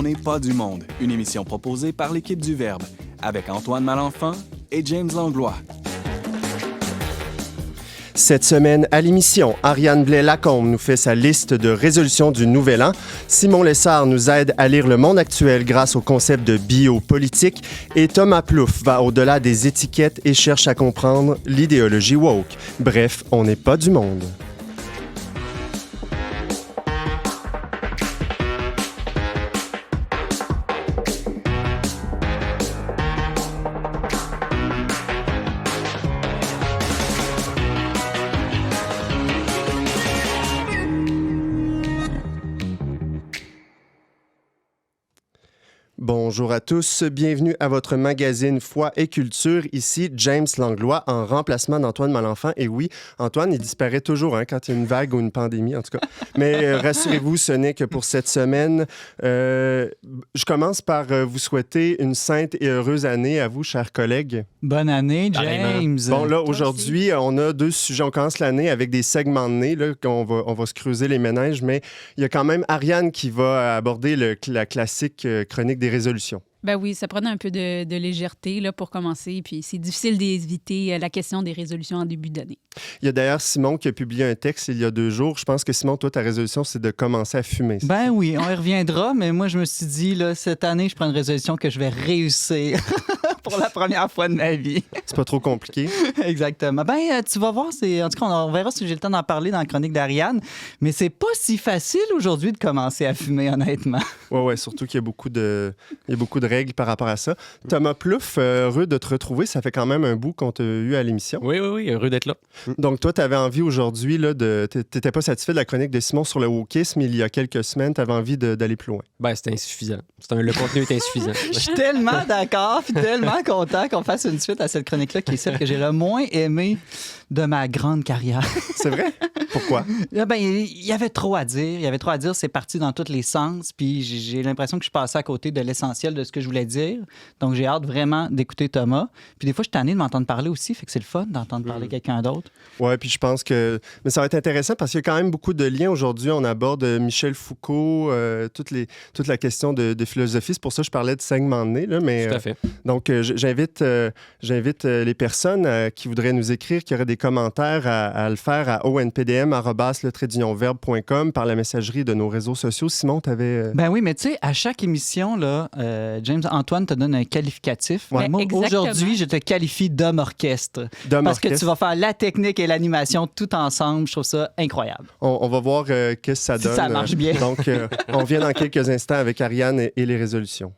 On n'est pas du monde, une émission proposée par l'équipe du Verbe, avec Antoine Malenfant et James Langlois. Cette semaine, à l'émission, Ariane Blais-Lacombe nous fait sa liste de résolutions du Nouvel An. Simon Lessard nous aide à lire le monde actuel grâce au concept de biopolitique. Et Thomas Plouffe va au-delà des étiquettes et cherche à comprendre l'idéologie woke. Bref, on n'est pas du monde. Bonjour à tous, bienvenue à votre magazine Foi et Culture. Ici James Langlois en remplacement d'Antoine Malenfant. Et oui, Antoine, il disparaît toujours quand il y a une vague ou une pandémie, en tout cas. Mais rassurez-vous, ce n'est que pour cette semaine. Je commence par vous souhaiter une sainte et heureuse année à vous, chers collègues. Bonne année, James. Bon, là, aujourd'hui, on a deux sujets. On commence l'année avec des segments de nez, là, on va se creuser les méninges, mais il y a quand même Ariane qui va aborder la classique chronique des résolutions. Ben oui, ça prenait un peu de légèreté là, pour commencer. Puis c'est difficile d'éviter la question des résolutions en début d'année. Il y a d'ailleurs Simon qui a publié un texte il y a 2 jours. Je pense que Simon, toi, ta résolution, c'est de commencer à fumer. Ben oui, on y reviendra, mais moi, je me suis dit, là, cette année, je prends une résolution que je vais réussir pour la première fois de ma vie. C'est pas trop compliqué. Exactement. Ben, tu vas voir, en tout cas, on verra si j'ai le temps d'en parler dans la chronique d'Ariane, mais c'est pas si facile aujourd'hui de commencer à fumer, honnêtement. Ouais, surtout qu'il y a beaucoup de règles par rapport à ça. Thomas Plouffe, heureux de te retrouver. Ça fait quand même un bout qu'on t'a eu à l'émission. Oui, heureux d'être là. Donc, toi, tu avais envie aujourd'hui, t'étais pas satisfait de la chronique de Simon sur le wokisme il y a quelques semaines. Tu avais envie d'aller plus loin. Ben, c'était insuffisant. Le contenu est insuffisant. Je suis tellement d'accord puis tellement content qu'on fasse une suite à cette chronique-là qui est celle que j'ai le moins aimée de ma grande carrière. C'est vrai? Pourquoi? Ben, il y avait trop à dire. Il y avait trop à dire. C'est parti dans tous les sens. Puis j'ai l'impression que je passais à côté de l'essentiel de ce que je voulais dire. Donc, j'ai hâte vraiment d'écouter Thomas. Puis des fois, je suis tanné de m'entendre parler aussi. Fait que c'est le fun d'entendre parler quelqu'un d'autre. Ouais, puis je pense que... Mais ça va être intéressant parce qu'il y a quand même beaucoup de liens aujourd'hui. On aborde Michel Foucault, toute la question de philosophie. C'est pour ça que je parlais de segment de nez. Là, mais, tout à fait. Donc, j'invite les personnes qui voudraient nous écrire, qui auraient des commentaires à le faire à onpdm@le-verbe.com par la messagerie de nos réseaux sociaux. Simon, tu avais... Ben oui, mais tu sais, à chaque émission, là, James, Antoine te donne un qualificatif. Ouais. Moi, aujourd'hui, je te qualifie d'homme orchestre. Parce que tu vas faire la technique et l'animation tout ensemble. Je trouve ça incroyable. On va voir qu'est-ce que ça donne. Si ça marche bien. Donc, on revient dans quelques instants avec Ariane et les résolutions.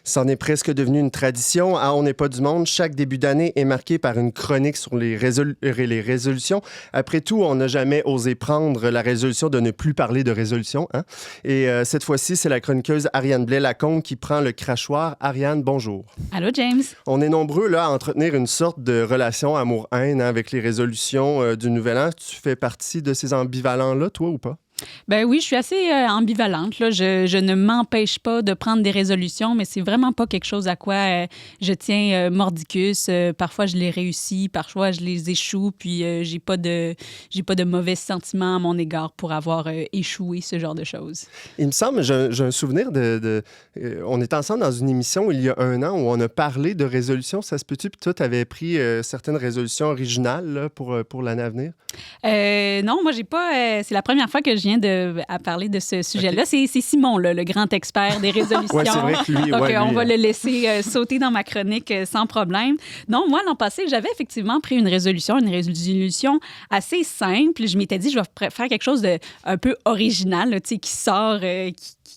C'en est presque devenu une tradition. À On n'est pas du monde, chaque début d'année est marqué par une chronique sur les résolutions. Après tout, on n'a jamais osé prendre la résolution de ne plus parler de résolution. Hein? Et cette fois-ci, c'est la chroniqueuse Ariane Blais-Lacombe qui prend le crachoir. Ariane, bonjour. Allô, James. On est nombreux là, à entretenir une sorte de relation amour-haine avec les résolutions du Nouvel An. Tu fais partie de ces ambivalents-là, toi, ou pas? Ben oui, je suis assez ambivalente. Là. Je ne m'empêche pas de prendre des résolutions, mais c'est vraiment pas quelque chose à quoi je tiens mordicus. Parfois, je les réussis, parfois, je les échoue, puis j'ai pas de mauvais sentiments à mon égard pour avoir échoué ce genre de choses. Il me semble, j'ai un souvenir on était ensemble dans une émission il y a 1 an où on a parlé de résolutions. Ça se peut-tu? Puis toi, tu avais pris certaines résolutions originales là, pour l'année à venir? Non, moi, j'ai pas... c'est la première fois que je viens à parler de ce sujet-là. Okay. C'est Simon, là, le grand expert des résolutions. Oui, c'est vrai que lui... Donc, on va le laisser sauter dans ma chronique sans problème. Non, moi, l'an passé, j'avais effectivement pris une résolution assez simple. Je m'étais dit, je vais faire quelque chose de un peu original, là, qui sort,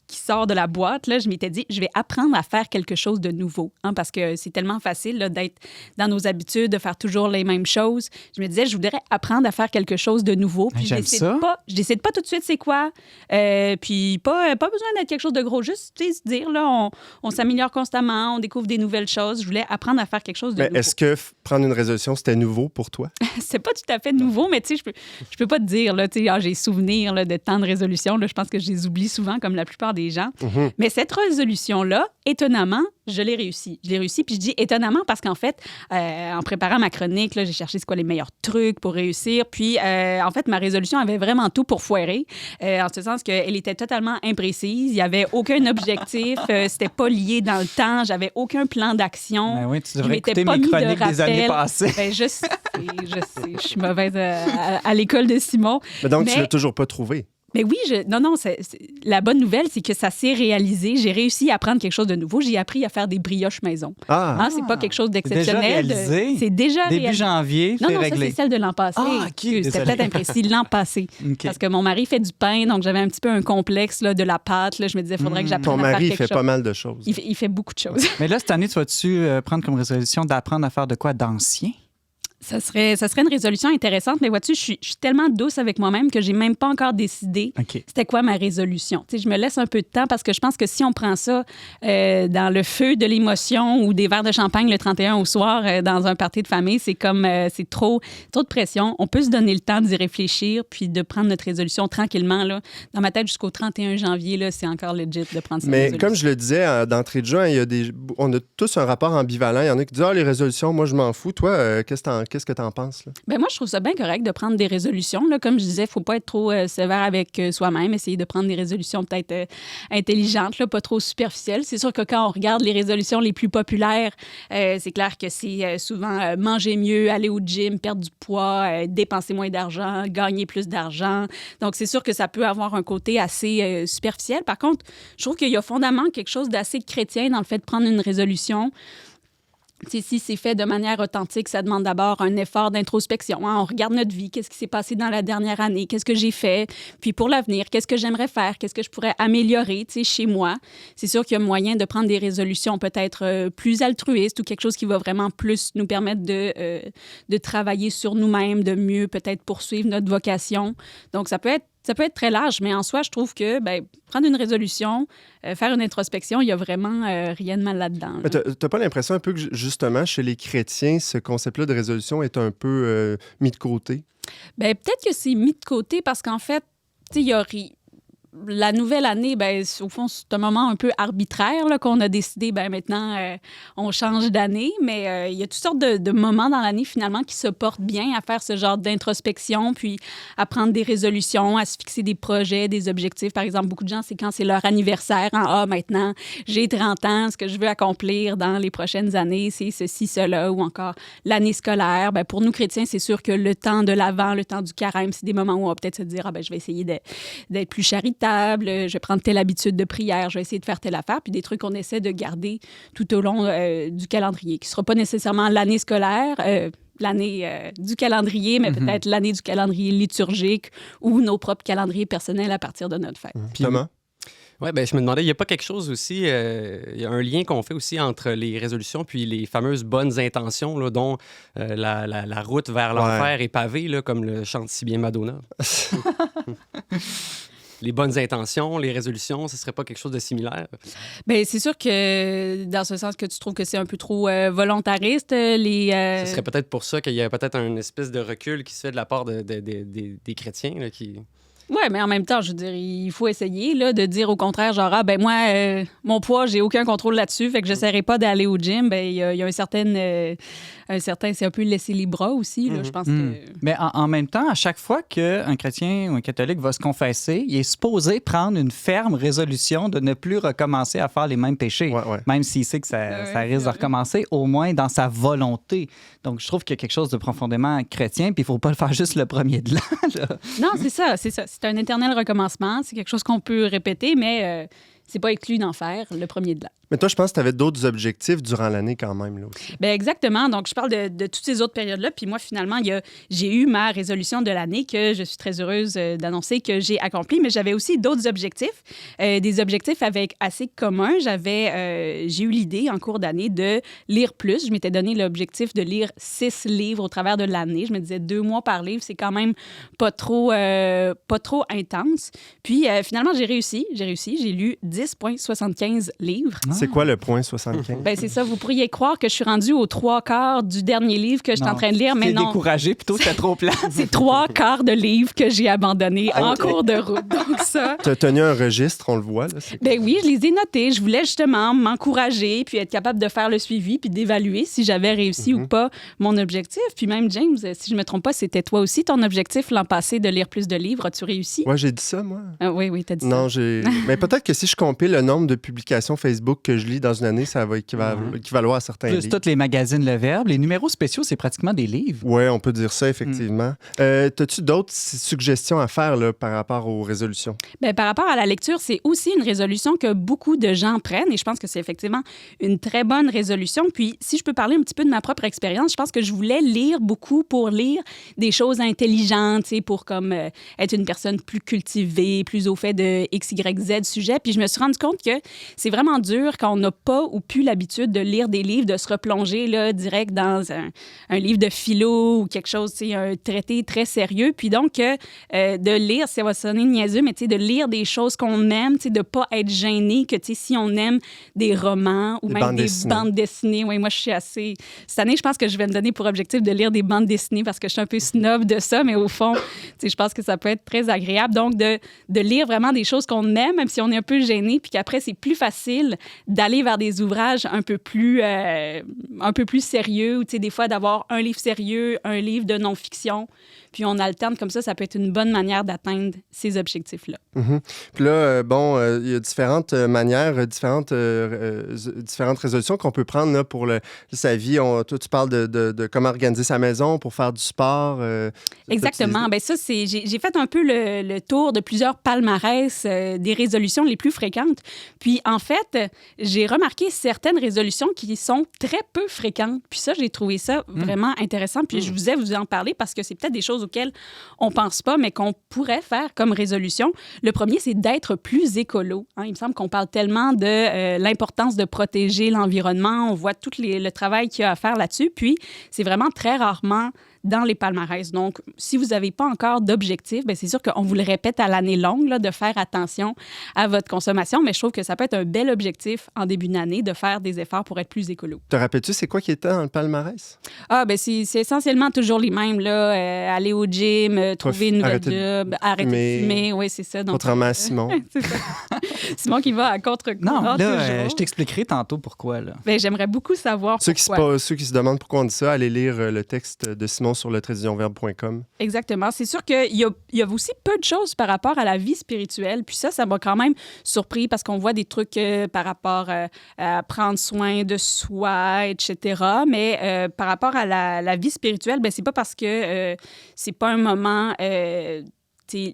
qui sort de la boîte, là, je m'étais dit, je vais apprendre à faire quelque chose de nouveau. Hein, parce que c'est tellement facile là, d'être dans nos habitudes, de faire toujours les mêmes choses. Je me disais, je voudrais apprendre à faire quelque chose de nouveau. Puis J'aime ça. je décide pas tout de suite c'est quoi. Puis pas besoin d'être quelque chose de gros. Juste se dire, là, on s'améliore constamment, on découvre des nouvelles choses. Je voulais apprendre à faire quelque chose de Mais nouveau. est-ce que prendre une résolution, c'était nouveau pour toi? C'est pas tout à fait nouveau, mais tu sais, je peux pas te dire, là, tu sais, j'ai souvenir là, de tant de résolutions. Là, je pense que je les oublie souvent, comme la plupart des gens. Mais cette résolution-là, étonnamment, je l'ai réussi. Je l'ai réussi, puis je dis étonnamment parce qu'en fait, en préparant ma chronique, là, j'ai cherché c'est quoi les meilleurs trucs pour réussir. Puis, en fait, ma résolution avait vraiment tout pour foirer, en ce sens qu'elle était totalement imprécise. Il n'y avait aucun objectif. C'était pas lié dans le temps. J'avais aucun plan d'action. Ben oui, tu Je devrais m'étais écouter pas mes mis de chroniques des années rappel. passées. Ben, je sais. Je suis mauvaise à l'école de Simon. Mais donc, tu Mais- l'as toujours pas trouvé. Mais oui, non, la bonne nouvelle, c'est que ça s'est réalisé. J'ai réussi à apprendre quelque chose de nouveau. J'ai appris à faire des brioches maison. Ah! Hein, c'est pas quelque chose C'est déjà d'exceptionnel. réalisé? C'est déjà Début réalisé. janvier, Non, c'est non, ça, réglé. c'est celle de l'an passé. Ah, OK, C'était désolé. peut-être imprécis. L'an passé. OK. Parce que mon mari fait du pain, donc j'avais un petit peu un complexe là, de la pâte. Là. Je me disais, il faudrait que Ton j'apprenne à faire mari quelque fait chose. pas mal de choses. Il fait beaucoup de choses. Mais là, cette année, tu vas-tu prendre comme résolution d'apprendre à faire de quoi d'ancien? Ça serait une résolution intéressante, mais vois-tu, je suis tellement douce avec moi-même que j'ai même pas encore décidé OK. c'était quoi ma résolution. Tu sais, je me laisse un peu de temps parce que je pense que si on prend ça dans le feu de l'émotion ou des verres de champagne le 31 au soir dans un party de famille, c'est comme c'est trop de pression. On peut se donner le temps d'y réfléchir puis de prendre notre résolution tranquillement. Là. Dans ma tête, jusqu'au 31 janvier, là, c'est encore legit de prendre sa Mais résolution. comme je le disais d'entrée de jeu, hein, on a tous un rapport ambivalent. Il y en a qui disent « Ah, les résolutions, moi, je m'en fous. » Toi, qu'est-ce que tu en penses? Là? Ben moi, je trouve ça bien correct de prendre des résolutions. Là. Comme je disais, il ne faut pas être trop sévère avec soi-même. Essayer de prendre des résolutions peut-être intelligentes, là, pas trop superficielles. C'est sûr que quand on regarde les résolutions les plus populaires, c'est clair que c'est souvent manger mieux, aller au gym, perdre du poids, dépenser moins d'argent, gagner plus d'argent. Donc, c'est sûr que ça peut avoir un côté assez superficiel. Par contre, je trouve qu'il y a fondamentalement quelque chose d'assez chrétien dans le fait de prendre une résolution. T'sais, si c'est fait de manière authentique, ça demande d'abord un effort d'introspection. Hein? On regarde notre vie, qu'est-ce qui s'est passé dans la dernière année, qu'est-ce que j'ai fait, puis pour l'avenir, qu'est-ce que j'aimerais faire, qu'est-ce que je pourrais améliorer chez moi. C'est sûr qu'il y a moyen de prendre des résolutions peut-être plus altruistes ou quelque chose qui va vraiment plus nous permettre de travailler sur nous-mêmes, de mieux peut-être poursuivre notre vocation. Donc, ça peut être très large, mais en soi, je trouve que prendre une résolution, faire une introspection, il n'y a vraiment rien de mal là-dedans. Là. Mais t'as pas l'impression un peu que, justement, chez les chrétiens, ce concept-là de résolution est un peu mis de côté? Bien, peut-être que c'est mis de côté parce qu'en fait, tu sais, il y a la nouvelle année, au fond, c'est un moment un peu arbitraire là, qu'on a décidé, maintenant, on change d'année, mais il y a toutes sortes de moments dans l'année, finalement, qui se portent bien à faire ce genre d'introspection, puis à prendre des résolutions, à se fixer des projets, des objectifs. Par exemple, beaucoup de gens, c'est quand c'est leur anniversaire. Hein? Ah, maintenant, j'ai 30 ans, ce que je veux accomplir dans les prochaines années, c'est ceci, cela, ou encore l'année scolaire. Pour nous, chrétiens, c'est sûr que le temps de l'Avent, le temps du carême, c'est des moments où on va peut-être se dire, je vais essayer d'être plus charitable, je vais prendre telle habitude de prière, je vais essayer de faire telle affaire, puis des trucs qu'on essaie de garder tout au long du calendrier, qui ne sera pas nécessairement l'année scolaire, l'année du calendrier, mais peut-être l'année du calendrier liturgique ou nos propres calendriers personnels à partir de notre fête. Thomas? Oui, je me demandais, il n'y a pas quelque chose aussi, il y a un lien qu'on fait aussi entre les résolutions puis les fameuses bonnes intentions, là, dont la route vers l'enfer est pavée, là, comme le chante si bien Madonna. Les bonnes intentions, les résolutions, ce serait pas quelque chose de similaire? Bien, c'est sûr que dans ce sens que tu trouves que c'est un peu trop volontariste, Ce serait peut-être pour ça qu'il y a peut-être une espèce de recul qui se fait de la part des chrétiens, là, qui... Oui, mais en même temps, je veux dire, il faut essayer là, de dire au contraire, genre, moi, mon poids, j'ai aucun contrôle là-dessus, fait que j'essaierai pas d'aller au gym. Il y a un certain, c'est un peu laisser les bras aussi, là, je pense que... Mais en même temps, à chaque fois qu'un chrétien ou un catholique va se confesser, il est supposé prendre une ferme résolution de ne plus recommencer à faire les mêmes péchés. Ouais. Même s'il sait que ça risque de recommencer, au moins dans sa volonté. Donc, je trouve qu'il y a quelque chose de profondément chrétien, puis il ne faut pas le faire juste le premier de l'an. Non, c'est ça. C'est un éternel recommencement. C'est quelque chose qu'on peut répéter, mais c'est pas exclu d'en faire le premier de l'an. Mais toi, je pense que tu avais d'autres objectifs durant l'année quand même, là aussi. Bien, exactement. Donc, je parle de toutes ces autres périodes-là. Puis moi, finalement, j'ai eu ma résolution de l'année que je suis très heureuse d'annoncer que j'ai accomplie. Mais j'avais aussi d'autres objectifs, des objectifs assez communs. J'ai eu l'idée en cours d'année de lire plus. Je m'étais donné l'objectif de lire 6 livres au travers de l'année. Je me disais 2 mois par livre, c'est quand même pas trop intense. Puis finalement, j'ai réussi. J'ai lu 10,75 livres. C'est quoi le point 75? Ben c'est ça. Vous pourriez croire que je suis rendue aux 3/4 du dernier livre que je suis en train de lire, mais non. Découragé, plutôt, c'était trop plat. C'est 3/4 de livres que j'ai abandonnés en cours de route. Donc ça... Tu as tenu un registre, on le voit. Là, ben oui, je les ai notés. Je voulais justement m'encourager, puis être capable de faire le suivi, puis d'évaluer si j'avais réussi ou pas mon objectif. Puis même, James, si je me trompe pas, c'était toi aussi ton objectif l'an passé de lire plus de livres. As-tu réussi? Ouais, j'ai dit ça, moi. Oui, t'as dit ça. Non, mais peut-être que si je compile le nombre de publications Facebook que je lis dans une année, ça va équivaloir à certains Plus livres. tous les magazines Le Verbe. Les numéros spéciaux, c'est pratiquement des livres. Oui, on peut dire ça, effectivement. As-tu d'autres suggestions à faire là, par rapport aux résolutions? Bien, par rapport à la lecture, c'est aussi une résolution que beaucoup de gens prennent et je pense que c'est effectivement une très bonne résolution. Puis, si je peux parler un petit peu de ma propre expérience, je pense que je voulais lire beaucoup pour lire des choses intelligentes, pour comme être une personne plus cultivée, plus au fait de X, Y, Z sujet. Puis, je me suis rendu compte que c'est vraiment dur quand on n'a pas ou plus l'habitude de lire des livres, de se replonger là, direct dans un livre de philo ou quelque chose, un traité très sérieux. Puis donc, de lire, ça va sonner niaiseux, mais de lire des choses qu'on aime, de ne pas être gêné, que si on aime des romans ou même des bandes dessinées. Oui, moi, je suis assez... Cette année, je pense que je vais me donner pour objectif de lire des bandes dessinées parce que je suis un peu snob de ça, mais au fond, je pense que ça peut être très agréable. Donc, de lire vraiment des choses qu'on aime, même si on est un peu gêné, puis qu'après, c'est plus facile d'aller vers des ouvrages un peu plus sérieux, ou des fois d'avoir un livre sérieux, un livre de non-fiction, puis on alterne comme ça peut être une bonne manière d'atteindre ces objectifs-là. Puis là, il y a différentes manières, différentes résolutions qu'on peut prendre là, pour sa vie. Toi, tu parles de comment organiser sa maison pour faire du sport. Exactement. Ben ça, j'ai fait un peu le tour de plusieurs palmarès des résolutions les plus fréquentes. Puis, en fait, j'ai remarqué certaines résolutions qui sont très peu fréquentes. Puis ça, j'ai trouvé ça vraiment intéressant. Puis je voulais vous en parler parce que c'est peut-être des choses auxquelles on pense pas, mais qu'on pourrait faire comme résolution. Le premier, c'est d'être plus écolo. Il me semble qu'on parle tellement de l'importance de protéger l'environnement. On voit tout le travail qu'il y a à faire là-dessus. Puis, c'est vraiment très rarement dans les palmarès. Donc, si vous n'avez pas encore d'objectif, bien, c'est sûr qu'on vous le répète à l'année longue, là, de faire attention à votre consommation, mais je trouve que ça peut être un bel objectif en début d'année de faire des efforts pour être plus écolo. Te rappelles-tu, c'est quoi qui était dans le palmarès? Ben c'est essentiellement toujours les mêmes, là. Aller au gym, trouver une nouvelle job, arrêter de fumer. Oui, c'est ça. Donc, contrairement à Simon. C'est ça. Simon qui va à contre-courant. Non, là, je t'expliquerai tantôt pourquoi. Là. Bien, j'aimerais beaucoup savoir pourquoi. Ceux qui se demandent pourquoi on dit ça, allez lire le texte de Simon sur le traitdunionverbe.com. Exactement. C'est sûr qu'il y a aussi peu de choses par rapport à la vie spirituelle. Puis ça m'a quand même surpris parce qu'on voit des trucs par rapport à prendre soin de soi, etc. Mais par rapport à la vie spirituelle, ben c'est pas parce que c'est pas un moment...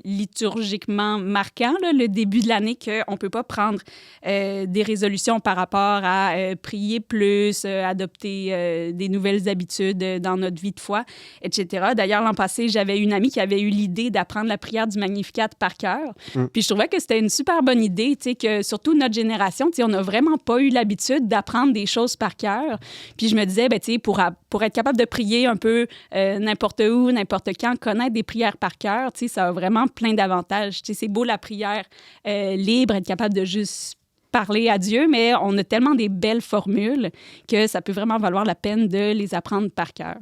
liturgiquement marquant, là, le début de l'année, qu'on ne peut pas prendre des résolutions par rapport à prier plus, adopter des nouvelles habitudes dans notre vie de foi, etc. D'ailleurs, l'an passé, j'avais une amie qui avait eu l'idée d'apprendre la prière du Magnificat par cœur. Puis je trouvais que c'était une super bonne idée, que surtout notre génération, on n'a vraiment pas eu l'habitude d'apprendre des choses par cœur. Puis je me disais, pour être capable de prier un peu n'importe où, n'importe quand, connaître des prières par cœur, ça va vraiment plein d'avantages. C'est beau la prière libre, être capable de juste parler à Dieu, mais on a tellement des belles formules que ça peut vraiment valoir la peine de les apprendre par cœur.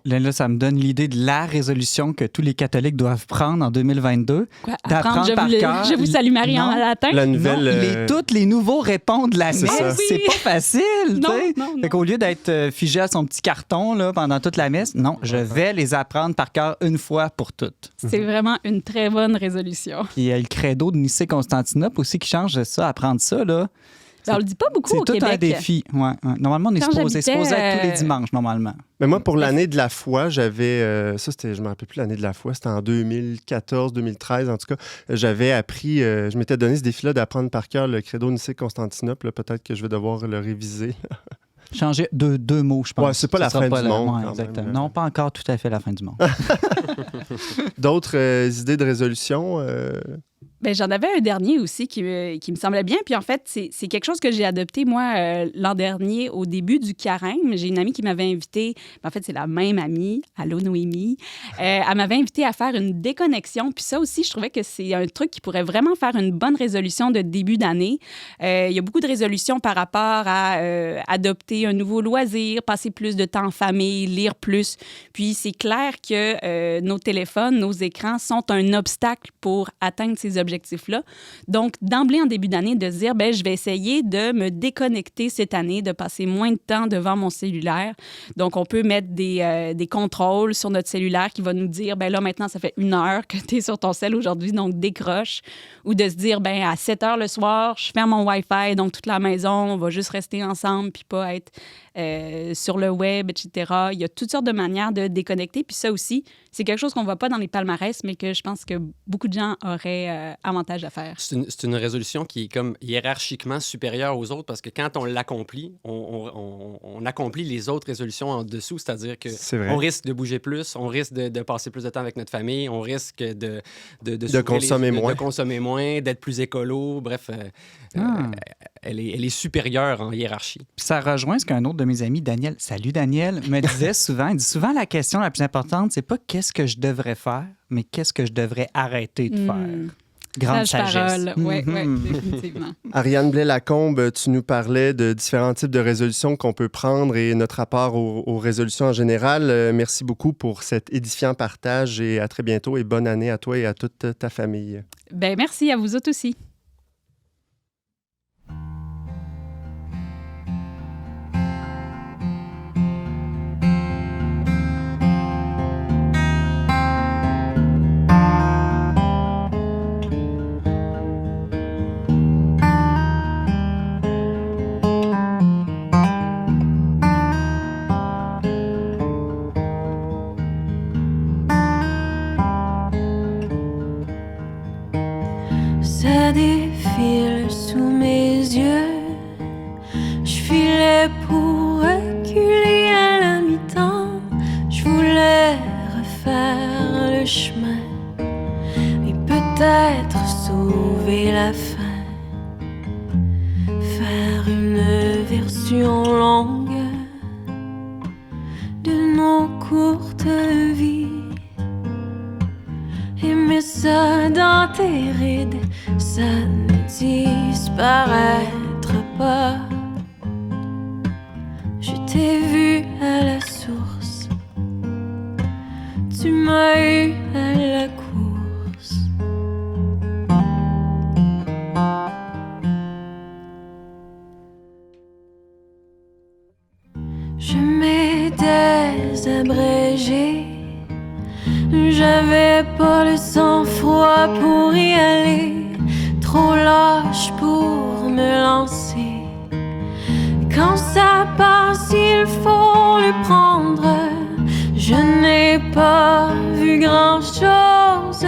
Mais là, ça me donne l'idée de la résolution que tous les catholiques doivent prendre en 2022. Quoi? D'apprendre par cœur. Je vous salue Marie en latin. La nouvelle... tous les nouveaux répondent la messe. C'est pas facile. Non. Fait qu'au lieu d'être figé à son petit carton là, pendant toute la messe, non, je vais les apprendre par cœur une fois pour toutes. C'est vraiment une très bonne résolution. Puis il y a le credo de Nicée-Constantinople aussi qui change ça, apprendre ça. Là. Ben, on le dit pas beaucoup C'est au tout Québec. un défi. Ouais. Normalement, on est Quand supposé j'habitais, être tous les dimanches, normalement. Mais moi, pour l'année de la foi, j'avais... ça, c'était... Je me rappelle plus l'année de la foi. C'était en 2014, 2013, en tout cas. J'avais appris... je m'étais donné ce défi-là d'apprendre par cœur le Credo Nicée-Constantinople. Là, peut-être que je vais devoir le réviser. Changer deux mots, je pense. Ouais, c'est pas la Ce sera fin pas du monde, ouais, quand exactement. même. Non, pas encore tout à fait la fin du monde. D'autres idées de résolution? Ben, j'en avais un dernier aussi qui me semblait bien. Puis en fait, c'est quelque chose que j'ai adopté, moi, l'an dernier, au début du carême. J'ai une amie qui m'avait invitée, en fait, c'est la même amie, allô Noémie, elle m'avait invitée à faire une déconnexion. Puis ça aussi, je trouvais que c'est un truc qui pourrait vraiment faire une bonne résolution de début d'année. Il y a beaucoup de résolutions par rapport à adopter un nouveau loisir, passer plus de temps en famille, lire plus. Puis c'est clair que nos téléphones, nos écrans sont un obstacle pour atteindre ces objectifs-là. Donc, d'emblée, en début d'année, de se dire, ben, je vais essayer de me déconnecter cette année, de passer moins de temps devant mon cellulaire. Donc, on peut mettre des contrôles sur notre cellulaire qui va nous dire, ben là, maintenant, ça fait 1 heure que tu es sur ton cell aujourd'hui, donc décroche. Ou de se dire, ben à 7 heures le soir, je ferme mon Wi-Fi, donc toute la maison, on va juste rester ensemble puis pas être sur le web, etc. Il y a toutes sortes de manières de déconnecter. Puis ça aussi, c'est quelque chose qu'on ne voit pas dans les palmarès, mais que je pense que beaucoup de gens auraient avantage à faire. C'est une résolution qui est comme hiérarchiquement supérieure aux autres parce que quand on l'accomplit, on accomplit les autres résolutions en dessous, c'est-à-dire qu'on risque de bouger plus, on risque de passer plus de temps avec notre famille, on risque de consommer moins, d'être plus écolo, bref, elle est supérieure en hiérarchie. Puis ça rejoint ce qu'un autre de mes amis, Daniel, salut Daniel, me disait souvent. Il dit souvent la question la plus importante, c'est pas qu'est-ce que je devrais faire, mais qu'est-ce que je devrais arrêter de faire. Grande sagesse. Oui, définitivement. Ariane Blais-Lacombe, tu nous parlais de différents types de résolutions qu'on peut prendre et notre rapport aux résolutions en général. Merci beaucoup pour cet édifiant partage et à très bientôt et bonne année à toi et à toute ta famille. Ben, merci à vous autres aussi. Ça défile sous mes yeux. Je filais pour reculer à la mi-temps. Je voulais refaire le chemin et peut-être sauver la fin. Faire une version longue de nos courtes vies. Aimer ça dans tes rides, ça ne disparaîtra pas. Je t'ai vu à la source, tu m'as eu à la course. Je m'étais abrégée, j'avais pas le sang-froid pour y aller, trop lâche pour me lancer. Quand ça passe, il faut le prendre. Je n'ai pas vu grand-chose,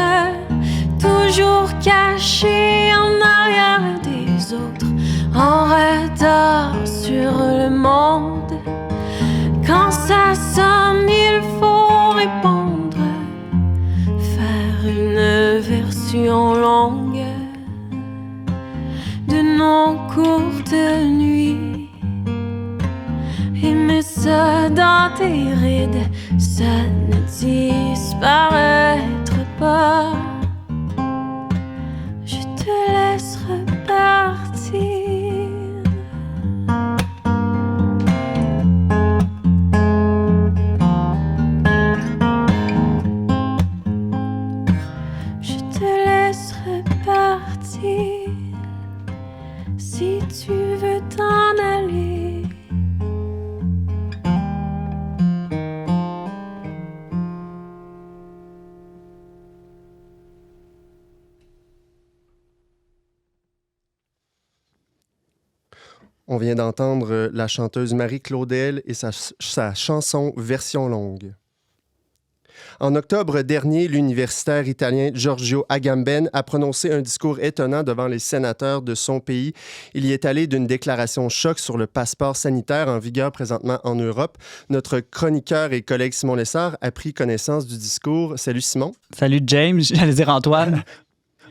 toujours caché en arrière des autres, en retard sur le monde. Quand ça sonne, il faut répondre. Une version longue de nos courtes nuits. Aimer ça dans tes rides, ça ne disparaîtra pas. Je te laisse repartir. Si tu veux t'en aller. On vient d'entendre la chanteuse Marie Claudel et sa chanson version longue. En octobre dernier, l'universitaire italien Giorgio Agamben a prononcé un discours étonnant devant les sénateurs de son pays. Il y est allé d'une déclaration choc sur le passeport sanitaire en vigueur présentement en Europe. Notre chroniqueur et collègue Simon Lessard a pris connaissance du discours. Salut Simon. Salut James, j'allais dire Antoine.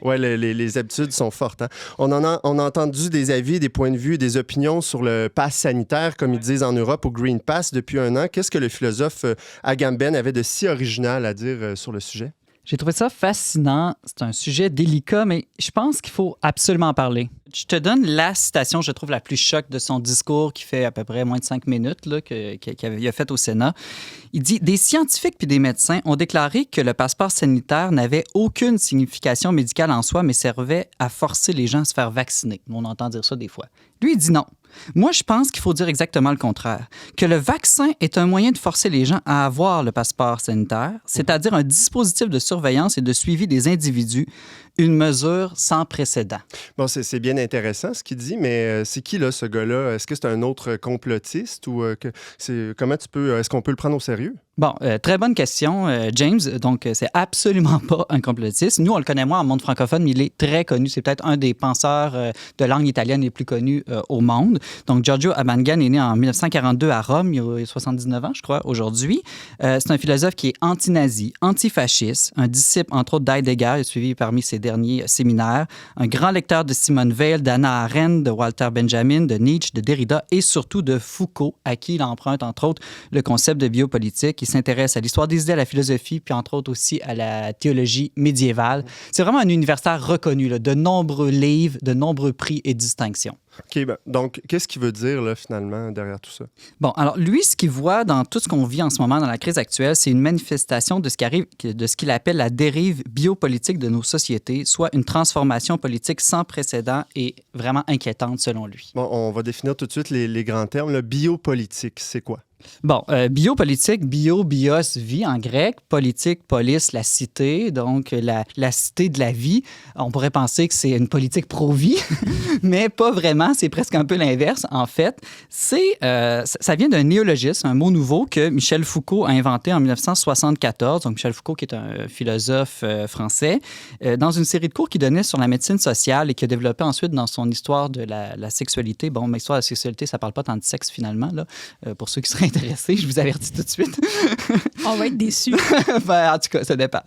Oui, les habitudes sont fortes. Hein? On a entendu des avis, des points de vue, des opinions sur le pass sanitaire, comme ils disent en Europe, au Green Pass depuis un an. Qu'est-ce que le philosophe Agamben avait de si original à dire sur le sujet? J'ai trouvé ça fascinant. C'est un sujet délicat, mais je pense qu'il faut absolument en parler. Je te donne la citation, je trouve, la plus choc de son discours qui fait à peu près moins de 5 minutes là, qu'il a fait au Sénat. Il dit « Des scientifiques puis des médecins ont déclaré que le passeport sanitaire n'avait aucune signification médicale en soi, mais servait à forcer les gens à se faire vacciner. » On entend dire ça des fois. Lui, il dit non. Moi, je pense qu'il faut dire exactement le contraire. Que le vaccin est un moyen de forcer les gens à avoir le passeport sanitaire, c'est-à-dire un dispositif de surveillance et de suivi des individus, une mesure sans précédent. Bon, c'est bien intéressant ce qu'il dit, mais c'est qui, là, ce gars-là? Est-ce que c'est un autre complotiste ou comment est-ce qu'on peut le prendre au sérieux? Bon, très bonne question, James. Donc, c'est absolument pas un complotiste. Nous, on le connaît moins en monde francophone, mais il est très connu. C'est peut-être un des penseurs de langue italienne les plus connus au monde. Donc, Giorgio Agamben est né en 1942 à Rome. Il a 79 ans, je crois, aujourd'hui. C'est un philosophe qui est anti-nazi, antifasciste, un disciple, entre autres, d'Heidegger. Il a suivi parmi ses derniers séminaires. Un grand lecteur de Simone Weil, d'Hannah Arendt, de Walter Benjamin, de Nietzsche, de Derrida et surtout de Foucault, à qui il emprunte, entre autres, le concept de biopolitique. Il s'intéresse à l'histoire des idées, à la philosophie, puis entre autres aussi à la théologie médiévale. C'est vraiment un universitaire reconnu, là, de nombreux livres, de nombreux prix et distinctions. OK, donc qu'est-ce qu'il veut dire, là, finalement, derrière tout ça? Bon, alors lui, ce qu'il voit dans tout ce qu'on vit en ce moment dans la crise actuelle, c'est une manifestation de ce qu'il appelle la dérive biopolitique de nos sociétés, soit une transformation politique sans précédent et vraiment inquiétante, selon lui. Bon, on va définir tout de suite les grands termes. Le biopolitique, c'est quoi? Bon, biopolitique, bios, vie en grec, politique, polis, la cité, donc la cité de la vie. On pourrait penser que c'est une politique pro-vie, mais pas vraiment, c'est presque un peu l'inverse. En fait, ça vient d'un néologisme, un mot nouveau que Michel Foucault a inventé en 1974. Donc, Michel Foucault, qui est un philosophe français, dans une série de cours qu'il donnait sur la médecine sociale et qu'il a développé ensuite dans son histoire de la sexualité. Bon, mais histoire de la sexualité, ça parle pas tant de sexe finalement, là, pour ceux qui seraient intéressé, je vous avertis tout de suite. On va être déçus. Ben, en tout cas, ça dépend.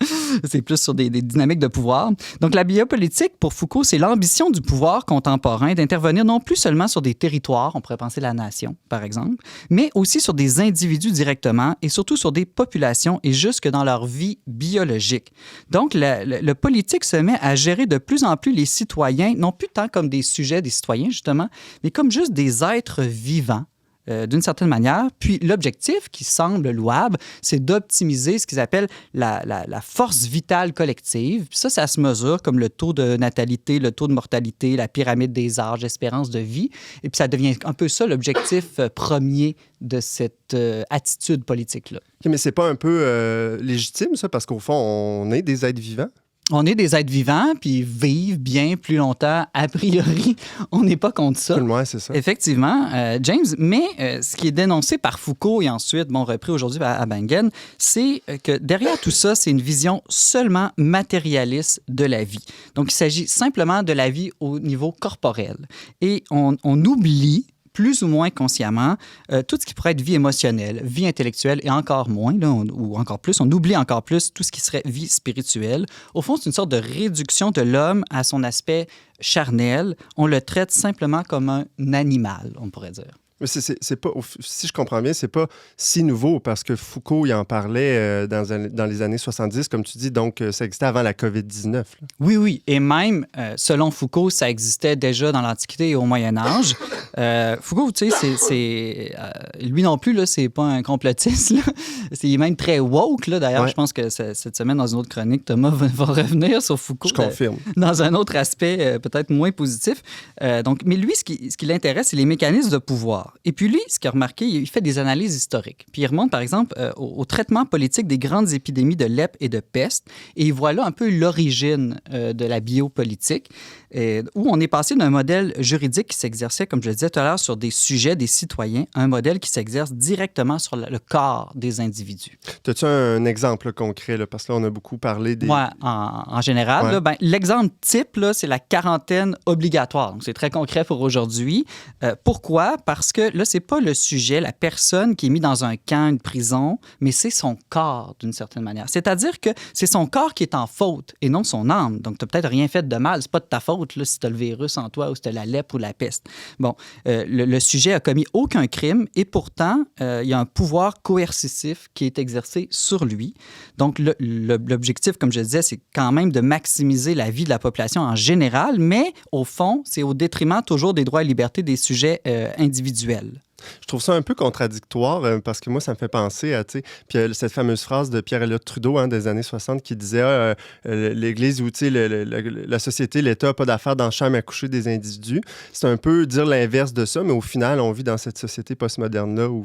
C'est plus sur des dynamiques de pouvoir. Donc, la biopolitique, pour Foucault, c'est l'ambition du pouvoir contemporain d'intervenir non plus seulement sur des territoires, on pourrait penser la nation, par exemple, mais aussi sur des individus directement et surtout sur des populations et jusque dans leur vie biologique. Donc, le politique se met à gérer de plus en plus les citoyens, non plus tant comme des sujets des citoyens, justement, mais comme juste des êtres vivants, d'une certaine manière. Puis l'objectif, qui semble louable, c'est d'optimiser ce qu'ils appellent la force vitale collective. Puis ça se mesure comme le taux de natalité, le taux de mortalité, la pyramide des âges, l'espérance de vie. Et puis ça devient un peu ça l'objectif premier de cette attitude politique-là. Okay, mais c'est pas un peu légitime, ça? Parce qu'au fond, on est des êtres vivants. On est des êtres vivants, puis vivent bien plus longtemps. A priori, on n'est pas contre ça. Ouais, c'est ça. Effectivement, James. Mais ce qui est dénoncé par Foucault et ensuite repris aujourd'hui par Agamben, c'est que derrière tout ça, c'est une vision seulement matérialiste de la vie. Donc, il s'agit simplement de la vie au niveau corporel. Et on oublie plus ou moins consciemment, tout ce qui pourrait être vie émotionnelle, vie intellectuelle et encore moins, là, ou encore plus, on oublie encore plus tout ce qui serait vie spirituelle. Au fond, c'est une sorte de réduction de l'homme à son aspect charnel. On le traite simplement comme un animal, on pourrait dire. Mais c'est pas, si je comprends bien, c'est pas si nouveau parce que Foucault, il en parlait dans les années 70, comme tu dis, donc ça existait avant la COVID-19. Là. Oui. Et même, selon Foucault, ça existait déjà dans l'Antiquité et au Moyen Âge. Foucault, tu sais, lui non plus, là, c'est pas un complotiste. Là. Il est même très woke. Là. D'ailleurs, Je pense que cette semaine, dans une autre chronique, Thomas va revenir sur Foucault. Je confirme. Dans un autre aspect peut-être moins positif. Mais lui, ce qui l'intéresse, c'est les mécanismes de pouvoir. corps. Et puis lui, ce qu'il a remarqué, il fait des analyses historiques. Puis il remonte, par exemple, au traitement politique des grandes épidémies de lèpre et de peste. Et il voit là un peu l'origine de la biopolitique, où on est passé d'un modèle juridique qui s'exerçait, comme je le disais tout à l'heure, sur des sujets, des citoyens, à un modèle qui s'exerce directement sur le corps des individus. As-tu un exemple là, concret? Là, parce que là, on a beaucoup parlé des... Ouais, en général. Ouais. Là, ben, l'exemple type, là, c'est la quarantaine obligatoire. Donc, c'est très concret pour aujourd'hui. Pourquoi? Parce que là, c'est pas le sujet, la personne qui est mise dans un camp, une prison, mais c'est son corps, d'une certaine manière. C'est-à-dire que c'est son corps qui est en faute et non son âme. Donc, tu n'as peut-être rien fait de mal. C'est pas de ta faute là, si tu as le virus en toi ou si tu as la lèpre ou la peste. Bon, le sujet a commis aucun crime et pourtant, il y a un pouvoir coercitif qui est exercé sur lui. Donc, l'objectif, comme je disais, c'est quand même de maximiser la vie de la population en général, mais au fond, c'est au détriment toujours des droits et libertés des sujets individuels. Je trouve ça un peu contradictoire parce que moi, ça me fait penser à, tu sais, cette fameuse phrase de Pierre-Éliott Trudeau des années 60 qui disait l'Église ou, tu sais, la société, l'État n'a pas d'affaire dans la chambre à coucher des individus. C'est un peu dire l'inverse de ça, mais au final, on vit dans cette société postmoderne-là où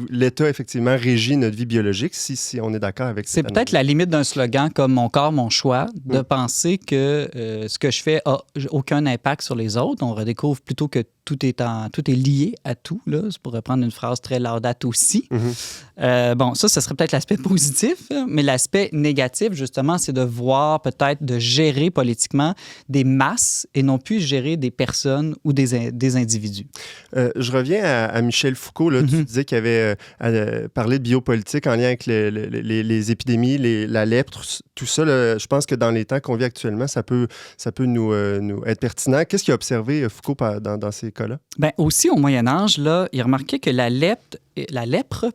l'État, effectivement, régit notre vie biologique, si on est d'accord avec ça. C'est peut-être la limite d'un slogan comme « Mon corps, mon choix », de penser que ce que je fais n'a aucun impact sur les autres. On redécouvre plutôt que tout est lié à tout. Là. C'est pour reprendre une phrase très laudate aussi. Bon, ça serait peut-être l'aspect positif, mais l'aspect négatif, justement, c'est de voir peut-être de gérer politiquement des masses et non plus gérer des personnes ou des individus. Je reviens à Michel Foucault. Là, Tu disais qu'il avait parlé de biopolitique en lien avec les épidémies, la lèpre, tout ça. Là, je pense que dans les temps qu'on vit actuellement, ça peut nous être pertinent. Qu'est-ce qu'il a observé, Foucault, dans ces cas-là? Bien, aussi au Moyen Âge, là, il remarquait que la lèpre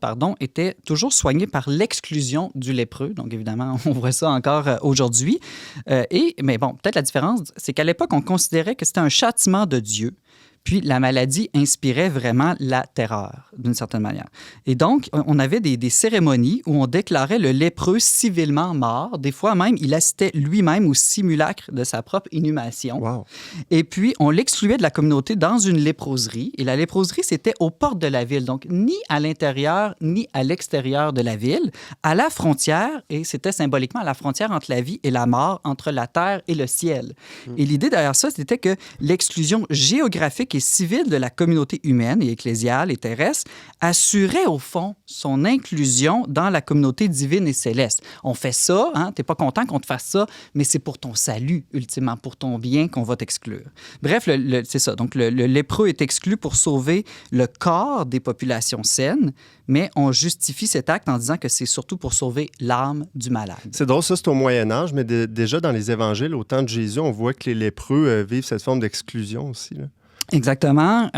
était toujours soignée par l'exclusion du lépreux. Donc, évidemment, on voit ça encore aujourd'hui. Mais bon, peut-être la différence, c'est qu'à l'époque, on considérait que c'était un châtiment de Dieu. Puis la maladie inspirait vraiment la terreur, d'une certaine manière. Et donc, on avait des cérémonies où on déclarait le lépreux civilement mort. Des fois même, il assistait lui-même au simulacre de sa propre inhumation. Wow. Et puis, on l'excluait de la communauté dans une léproserie. Et la léproserie, c'était aux portes de la ville. Donc, ni à l'intérieur, ni à l'extérieur de la ville. À la frontière, et c'était symboliquement à la frontière entre la vie et la mort, entre la terre et le ciel. Et l'idée derrière ça, c'était que l'exclusion géographique et civile de la communauté humaine et ecclésiale et terrestre assurait au fond son inclusion dans la communauté divine et céleste. On fait ça, hein, t'es pas content qu'on te fasse ça, mais c'est pour ton salut, ultimement, pour ton bien qu'on va t'exclure. Bref, c'est ça. Donc, le lépreux est exclu pour sauver le corps des populations saines, mais on justifie cet acte en disant que c'est surtout pour sauver l'âme du malade. C'est drôle, ça, c'est au Moyen Âge, mais déjà dans les évangiles, au temps de Jésus, on voit que les lépreux vivent cette forme d'exclusion aussi, là. Exactement.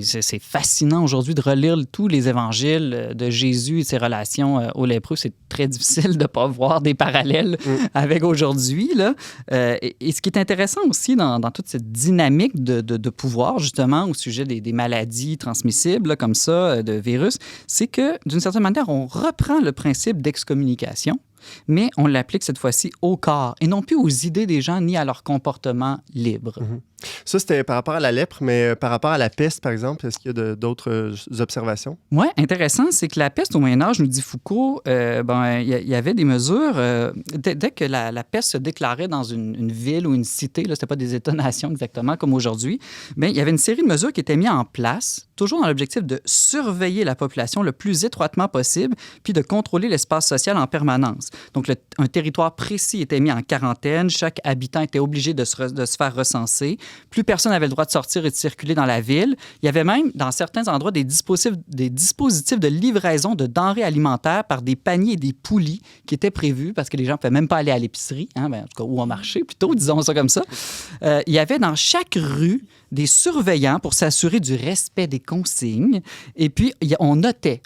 C'est fascinant aujourd'hui de relire tous les évangiles de Jésus et ses relations aux lépreux. C'est très difficile de ne pas voir des parallèles avec aujourd'hui. Là. Et ce qui est intéressant aussi dans toute cette dynamique de pouvoir, justement, au sujet des maladies transmissibles, là, comme ça, de virus, c'est que, d'une certaine manière, on reprend le principe d'excommunication, mais on l'applique cette fois-ci au corps et non plus aux idées des gens ni à leur comportement libre. Ça, c'était par rapport à la lèpre, mais par rapport à la peste, par exemple, est-ce qu'il y a d'autres observations? Oui, intéressant, c'est que la peste au Moyen Âge, nous dit Foucault, il y avait des mesures, dès que la peste se déclarait dans une ville ou une cité, là, c'était pas des États-nations exactement comme aujourd'hui, mais il y avait une série de mesures qui étaient mises en place, toujours dans l'objectif de surveiller la population le plus étroitement possible, puis de contrôler l'espace social en permanence. Donc, un territoire précis était mis en quarantaine, chaque habitant était obligé de se faire recenser. Plus personne n'avait le droit de sortir et de circuler dans la ville. Il y avait même, dans certains endroits, des dispositifs de livraison de denrées alimentaires par des paniers et des poulies qui étaient prévus parce que les gens ne pouvaient même pas aller à l'épicerie, hein, en tout cas, ou au marché plutôt, disons ça comme ça. Il y avait dans chaque rue des surveillants pour s'assurer du respect des consignes. Et puis, on notait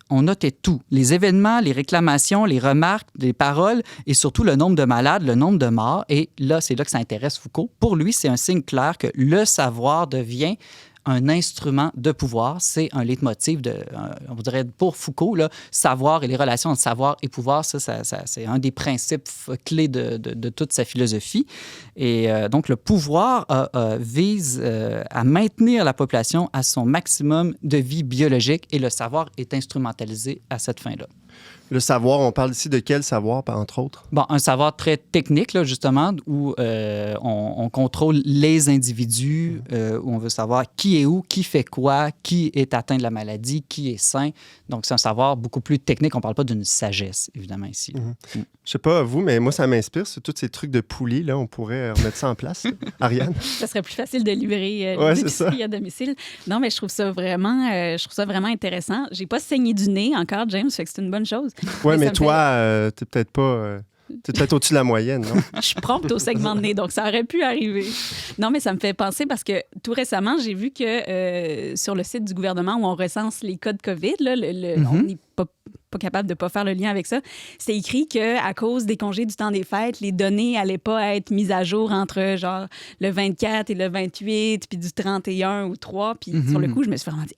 tout. Les événements, les réclamations, les remarques, les paroles et surtout le nombre de malades, le nombre de morts. Et là, c'est là que ça intéresse Foucault. Pour lui, c'est un signe clair que le savoir devient un instrument de pouvoir. C'est un leitmotiv, on dirait pour Foucault, là, savoir et les relations entre savoir et pouvoir, ça c'est un des principes clés de toute sa philosophie. Et donc, le pouvoir vise à maintenir la population à son maximum de vie biologique et le savoir est instrumentalisé à cette fin-là. Le savoir, on parle ici de quel savoir, entre autres? Bon, un savoir très technique, là, justement, où on contrôle les individus, où on veut savoir qui est où, qui fait quoi, qui est atteint de la maladie, qui est sain. Donc, c'est un savoir beaucoup plus technique. On ne parle pas d'une sagesse, évidemment, ici. Je sais pas, vous, mais moi, ça m'inspire. C'est tous ces trucs de poulies, là. On pourrait remettre ça en place. Ariane? Ça serait plus facile de livrer Ouais, les c'est ça. épiceries à domicile. Non, mais je trouve ça vraiment intéressant. J'ai pas saigné du nez encore, James, fait que c'est une bonne chose. Oui, mais ça me toi, t'es peut-être pas... T'es peut-être au-dessus de la moyenne, non? Je suis prompte au segment de nez, donc ça aurait pu arriver. Non, mais ça me fait penser parce que tout récemment, j'ai vu que sur le site du gouvernement où on recense les cas de COVID, là, on n'est pas capable de ne pas faire le lien avec ça, c'est écrit qu'à cause des congés du temps des fêtes, les données n'allaient pas être mises à jour entre genre le 24 et le 28, puis du 31 ou 3. Puis sur le coup, je me suis vraiment dit,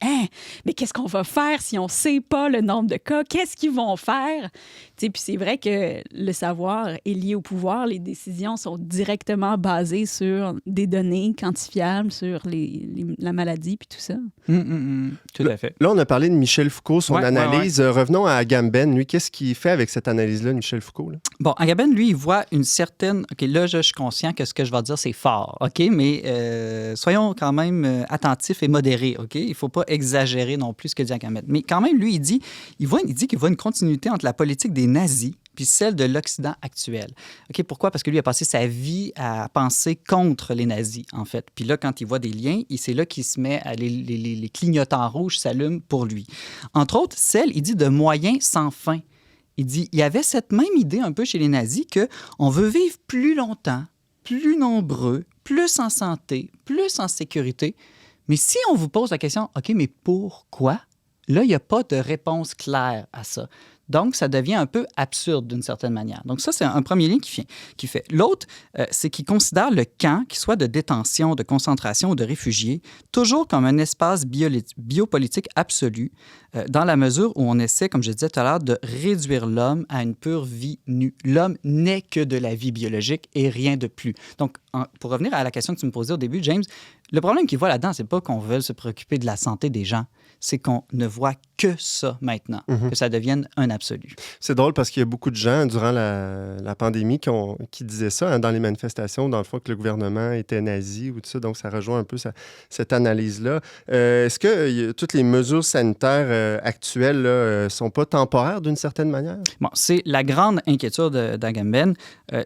mais qu'est-ce qu'on va faire si on ne sait pas le nombre de cas? Qu'est-ce qu'ils vont faire? Puis c'est vrai que le savoir est lié au pouvoir. Les décisions sont directement basées sur des données quantifiables, sur la maladie, puis tout ça. Tout à fait. Là, on a parlé de Michel Foucault, son Ouais, analyse. Revenons à Agamben. Lui, qu'est-ce qu'il fait avec cette analyse-là, Michel Foucault? Là? Bon, Agamben, lui, il voit une certaine... OK, là, je suis conscient que ce que je vais dire, c'est fort, OK? Mais soyons quand même attentifs et modérés, OK? Il ne faut pas exagérer non plus ce que dit Agamben. Mais quand même, lui, il dit qu'il voit une continuité entre la politique des nazis puis celle de l'Occident actuel. OK, pourquoi? Parce que lui a passé sa vie à penser contre les nazis, en fait. Puis là, quand il voit des liens, c'est là qu'il se met à les clignotants rouges s'allument pour lui. Entre autres, il dit de moyens sans fin. Il dit, il y avait cette même idée un peu chez les nazis qu'on veut vivre plus longtemps, plus nombreux, plus en santé, plus en sécurité. Mais si on vous pose la question, OK, mais pourquoi? Là, il n'y a pas de réponse claire à ça. Donc, ça devient un peu absurde d'une certaine manière. Donc, ça, c'est un premier lien qui fait. L'autre, c'est qu'il considère le camp, qu'il soit de détention, de concentration ou de réfugiés, toujours comme un espace biopolitique absolu, dans la mesure où on essaie, comme je disais tout à l'heure, de réduire l'homme à une pure vie nue. L'homme n'est que de la vie biologique et rien de plus. Donc, pour revenir à la question que tu me posais au début, James, le problème qu'il voit là-dedans, c'est pas qu'on veut se préoccuper de la santé des gens, c'est qu'on ne voit que ça maintenant, que ça devienne un absolu. C'est drôle parce qu'il y a beaucoup de gens, durant la pandémie, qui disaient ça dans les manifestations, dans le fond, que le gouvernement était nazi ou tout ça. Donc, ça rejoint un peu cette analyse-là. Est-ce que toutes les mesures sanitaires actuelles ne sont pas temporaires d'une certaine manière? Bon, c'est la grande inquiétude d'Agamben.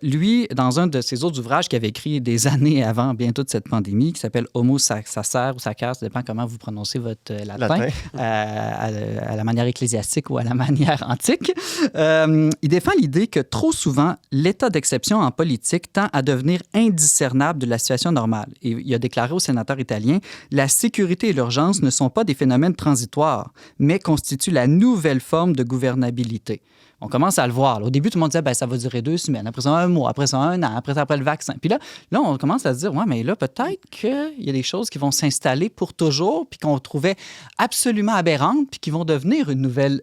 Lui, dans un de ses autres ouvrages qu'il avait écrit des années avant, bientôt de cette pandémie, qui s'appelle Homo sacer ou sacer, ça dépend comment vous prononcez votre latin. À la manière ecclésiastique ou à la manière antique. Il défend l'idée que trop souvent, l'état d'exception en politique tend à devenir indiscernable de la situation normale. Et il a déclaré au sénateur italien « La sécurité et l'urgence ne sont pas des phénomènes transitoires, mais constituent la nouvelle forme de gouvernabilité. » On commence à le voir. Au début, tout le monde disait, ça va durer 2 semaines, après ça, 1 mois, après ça, 1 an, après le vaccin. Puis là, on commence à se dire, mais là, peut-être qu'il y a des choses qui vont s'installer pour toujours, puis qu'on trouvait absolument aberrantes, puis qui vont devenir une nouvelle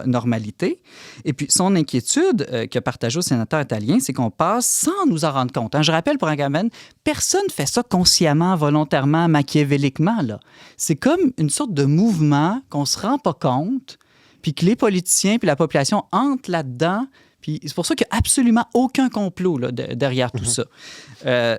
normalité. Et puis, son inquiétude qu'a partagée au sénateur italien, c'est qu'on passe sans nous en rendre compte. Je rappelle pour Agamben, personne ne fait ça consciemment, volontairement, machiavéliquement, là. C'est comme une sorte de mouvement qu'on ne se rend pas compte, puis que les politiciens puis la population entrent là-dedans. Puis c'est pour ça qu'il n'y a absolument aucun complot là, derrière tout ça.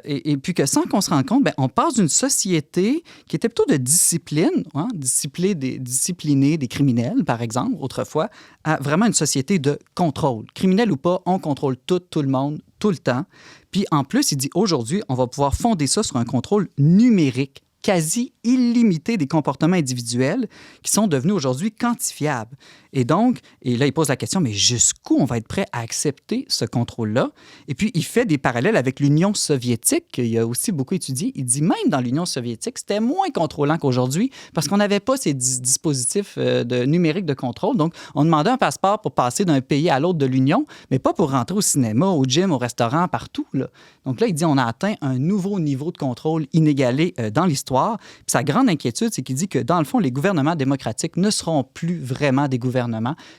Et puis que sans qu'on se rende compte, on passe d'une société qui était plutôt de discipline, discipliner des criminels, par exemple, autrefois, à vraiment une société de contrôle. Criminel ou pas, on contrôle tout le monde, tout le temps. Puis en plus, il dit aujourd'hui, on va pouvoir fonder ça sur un contrôle numérique quasi illimité des comportements individuels qui sont devenus aujourd'hui quantifiables. Et donc, et là, il pose la question, mais jusqu'où on va être prêt à accepter ce contrôle-là? Et puis, il fait des parallèles avec l'Union soviétique, qu'il a aussi beaucoup étudié. Il dit, même dans l'Union soviétique, c'était moins contrôlant qu'aujourd'hui parce qu'on n'avait pas ces dispositifs numériques de contrôle. Donc, on demandait un passeport pour passer d'un pays à l'autre de l'Union, mais pas pour rentrer au cinéma, au gym, au restaurant, partout, là. Donc là, il dit, on a atteint un nouveau niveau de contrôle inégalé dans l'histoire. Puis sa grande inquiétude, c'est qu'il dit que, dans le fond, les gouvernements démocratiques ne seront plus vraiment des gouvernements.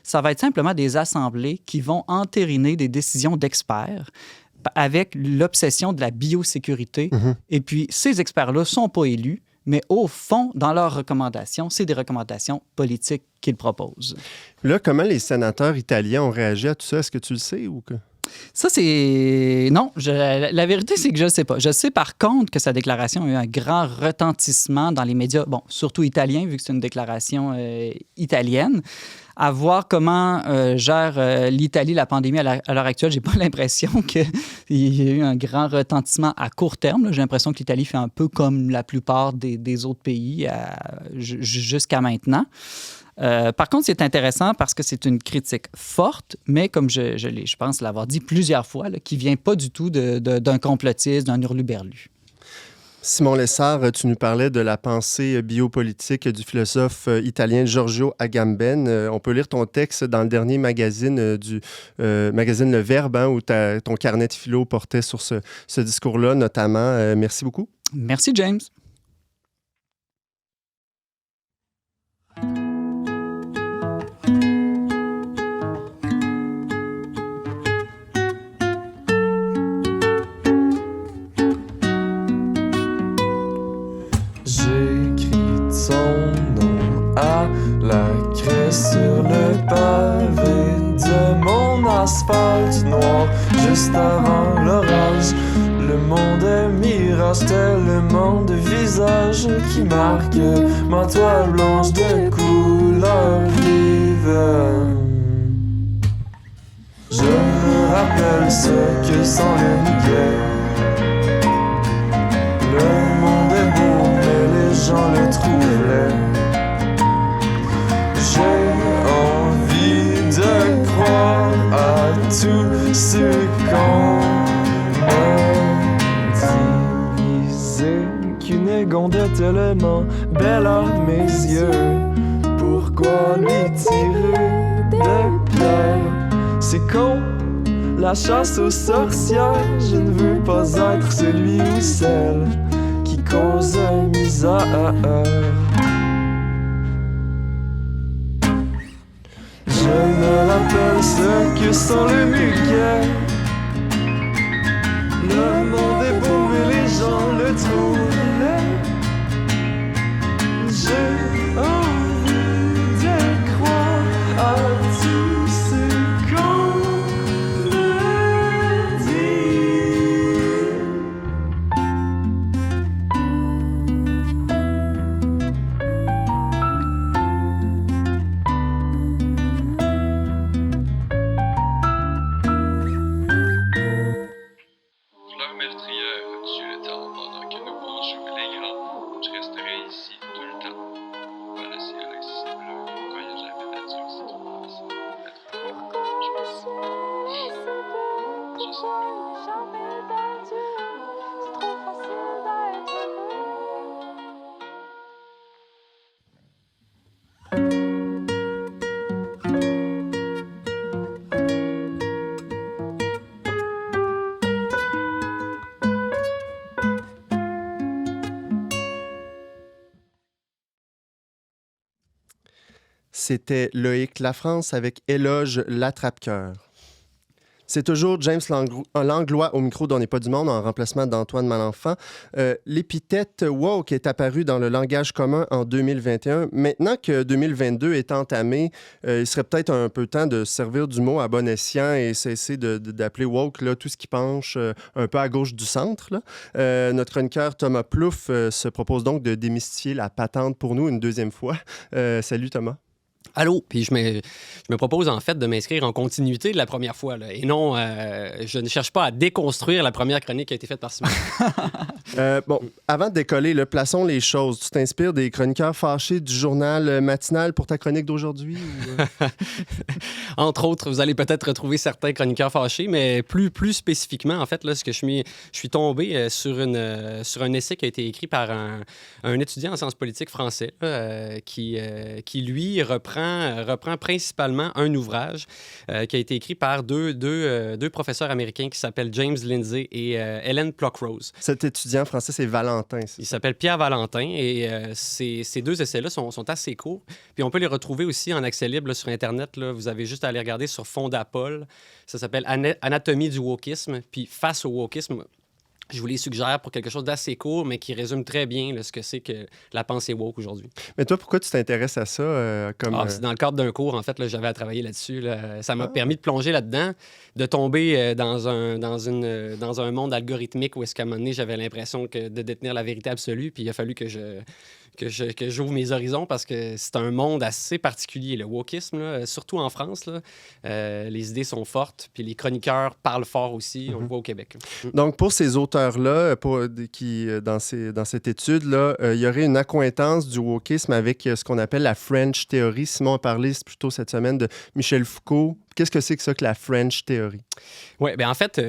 Ça va être simplement des assemblées qui vont entériner des décisions d'experts avec l'obsession de la biosécurité. Et puis, ces experts-là ne sont pas élus, mais au fond, dans leurs recommandations, c'est des recommandations politiques qu'ils proposent. Là, comment les sénateurs italiens ont réagi à tout ça? Est-ce que tu le sais ou que... Ça, c'est... Non, la vérité, c'est que je ne sais pas. Je sais par contre que sa déclaration a eu un grand retentissement dans les médias, bon, surtout italiens, vu que c'est une déclaration italienne. À voir comment gère l'Italie la pandémie à l'heure actuelle, j'ai pas l'impression qu'il y a eu un grand retentissement à court terme. Là. J'ai l'impression que l'Italie fait un peu comme la plupart des autres pays jusqu'à maintenant. Par contre, c'est intéressant parce que c'est une critique forte, mais comme je pense l'avoir dit plusieurs fois, là, qui ne vient pas du tout d'un complotiste, d'un hurluberlu. Simon Lessard, tu nous parlais de la pensée biopolitique du philosophe italien Giorgio Agamben. On peut lire ton texte dans le dernier magazine du magazine Le Verbe, hein, où ton carnet de philo portait sur ce discours-là, notamment. Merci beaucoup. Merci, James. La craie sur le pavé de mon asphalte noir, juste avant l'orage. Le monde est mirage, tellement de visages qui marquent ma toile blanche de couleur vive. Je me rappelle ce que sent le muguet. Le monde est beau, mais les gens le trouvent laid. J'ai envie de croire à tout ce qu'on me disait, qu'une égonde est tellement belle à mes yeux. Pourquoi lui tirer des pierres? C'est con, la chasse aux sorcières. Je ne veux pas être celui ou celle qui cause misère. Je me rappelle ce que sent le muguet. Le monde est beau mais les gens le trouvent laid. J'ai envie de croire à tout ce qu'on me dit. C'était Loïc Lafrance avec Éloge l'attrape-cœur. C'est toujours James Langlois au micro d'On n'est pas du monde en remplacement d'Antoine Malenfant. L'épithète « woke » est apparue dans le langage commun en 2021. Maintenant que 2022 est entamé, il serait peut-être un peu temps de servir du mot à bon escient et cesser d'appeler « woke » là, tout ce qui penche un peu à gauche du centre. Là. Notre chroniqueur Thomas Plouffe se propose donc de démystifier la patente pour nous une deuxième fois. Salut Thomas. Allô? Puis je me propose en fait de m'inscrire en continuité de la première fois. Là. Et non, je ne cherche pas à déconstruire la première chronique qui a été faite par Simon. Bon, avant de décoller, là, plaçons les choses. Tu t'inspires des chroniqueurs fâchés du journal matinal pour ta chronique d'aujourd'hui? Ou... Entre autres, vous allez peut-être retrouver certains chroniqueurs fâchés, mais plus spécifiquement, en fait, là, ce que je suis tombé sur un essai qui a été écrit par un étudiant en sciences politiques français qui, lui, reprend principalement un ouvrage qui a été écrit par deux professeurs américains qui s'appellent James Lindsay et Helen Pluckrose. Cet étudiant français, c'est Valentin. Il s'appelle Pierre Valentin et ces deux essais-là sont assez courts. Puis on peut les retrouver aussi en accès libre là, sur Internet. Là. Vous avez juste à aller regarder sur Fondapol. Ça s'appelle Anatomie du wokisme. Puis face au wokisme, je vous les suggère pour quelque chose d'assez court, mais qui résume très bien là, ce que c'est que la pensée woke aujourd'hui. Mais toi, pourquoi tu t'intéresses à ça? C'est dans le cadre d'un cours, en fait, là, j'avais à travailler là-dessus. Là. Ça m'a permis de plonger là-dedans, de tomber dans un monde algorithmique où est-ce qu'à un moment donné, j'avais l'impression de détenir la vérité absolue, puis il a fallu que j'ouvre mes horizons parce que c'est un monde assez particulier, le wokisme, là, surtout en France. Là, les idées sont fortes, puis les chroniqueurs parlent fort aussi, on le voit au Québec. Donc, pour ces auteurs-là, dans cette étude-là, il y aurait une accointance du wokisme avec ce qu'on appelle la French Theory. Simon a parlé plus tôt cette semaine de Michel Foucault. Qu'est-ce que c'est que la French Theory? Oui, bien en fait,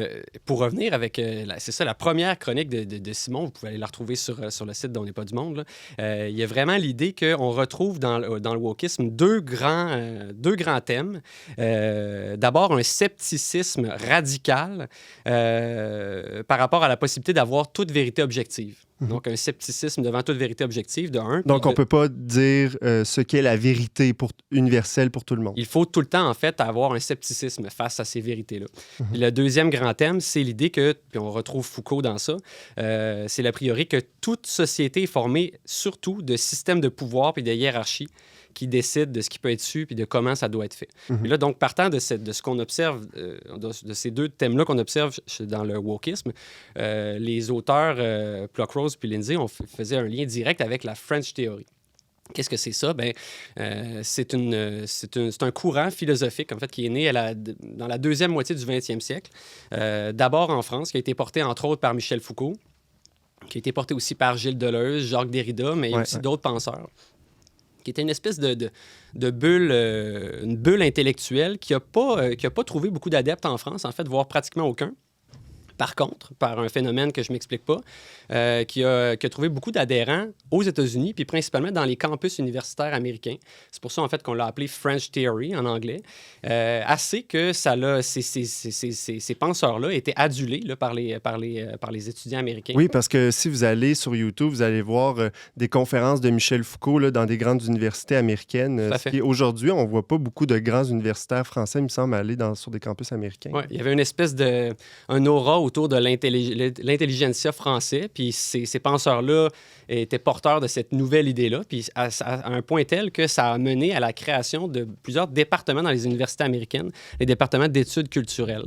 pour revenir avec... c'est ça, la première chronique de Simon, vous pouvez aller la retrouver sur le site d'On n'est pas du monde. Il y a vraiment l'idée qu'on retrouve dans le wokisme deux grands thèmes. D'abord, un scepticisme radical par rapport à la possibilité d'avoir toute vérité objective. Donc, un scepticisme devant toute vérité objective, de un. Donc, on ne peut pas dire ce qu'est la vérité universelle pour tout le monde. Il faut tout le temps, en fait, avoir un scepticisme face à ces vérités-là. Le deuxième grand thème, c'est l'idée que, puis on retrouve Foucault dans ça, c'est l'a priori que toute société est formée surtout de systèmes de pouvoir et de hiérarchies qui décident de ce qui peut être su puis de comment ça doit être fait. Et là, donc, partant de ce qu'on observe, de ces deux thèmes-là qu'on observe dans le wokisme, les auteurs Pluckrose puis Lindsay faisaient un lien direct avec la French Theory. Qu'est-ce que c'est ça? C'est un courant philosophique, en fait, qui est né dans la deuxième moitié du 20e siècle. D'abord en France, qui a été porté, entre autres, par Michel Foucault, qui a été porté aussi par Gilles Deleuze, Jacques Derrida, mais il y a aussi d'autres penseurs, qui était une espèce de bulle, une bulle intellectuelle qui n'a pas trouvé beaucoup d'adeptes en France, en fait, voire pratiquement aucun. Par contre, par un phénomène que je ne m'explique pas, qui a trouvé beaucoup d'adhérents aux États-Unis, puis principalement dans les campus universitaires américains. C'est pour ça, en fait, qu'on l'a appelé French Theory en anglais. Assez que ces penseurs-là étaient adulés là, par les étudiants américains. Oui, parce que si vous allez sur YouTube, vous allez voir des conférences de Michel Foucault là, dans des grandes universités américaines. Aujourd'hui, on ne voit pas beaucoup de grands universitaires français, il me semble, aller sur des campus américains. Oui, il y avait une espèce un aura autour de l'intelligentsia français, puis ces penseurs-là étaient porteurs de cette nouvelle idée-là, puis à un point tel que ça a mené à la création de plusieurs départements dans les universités américaines, les départements d'études culturelles.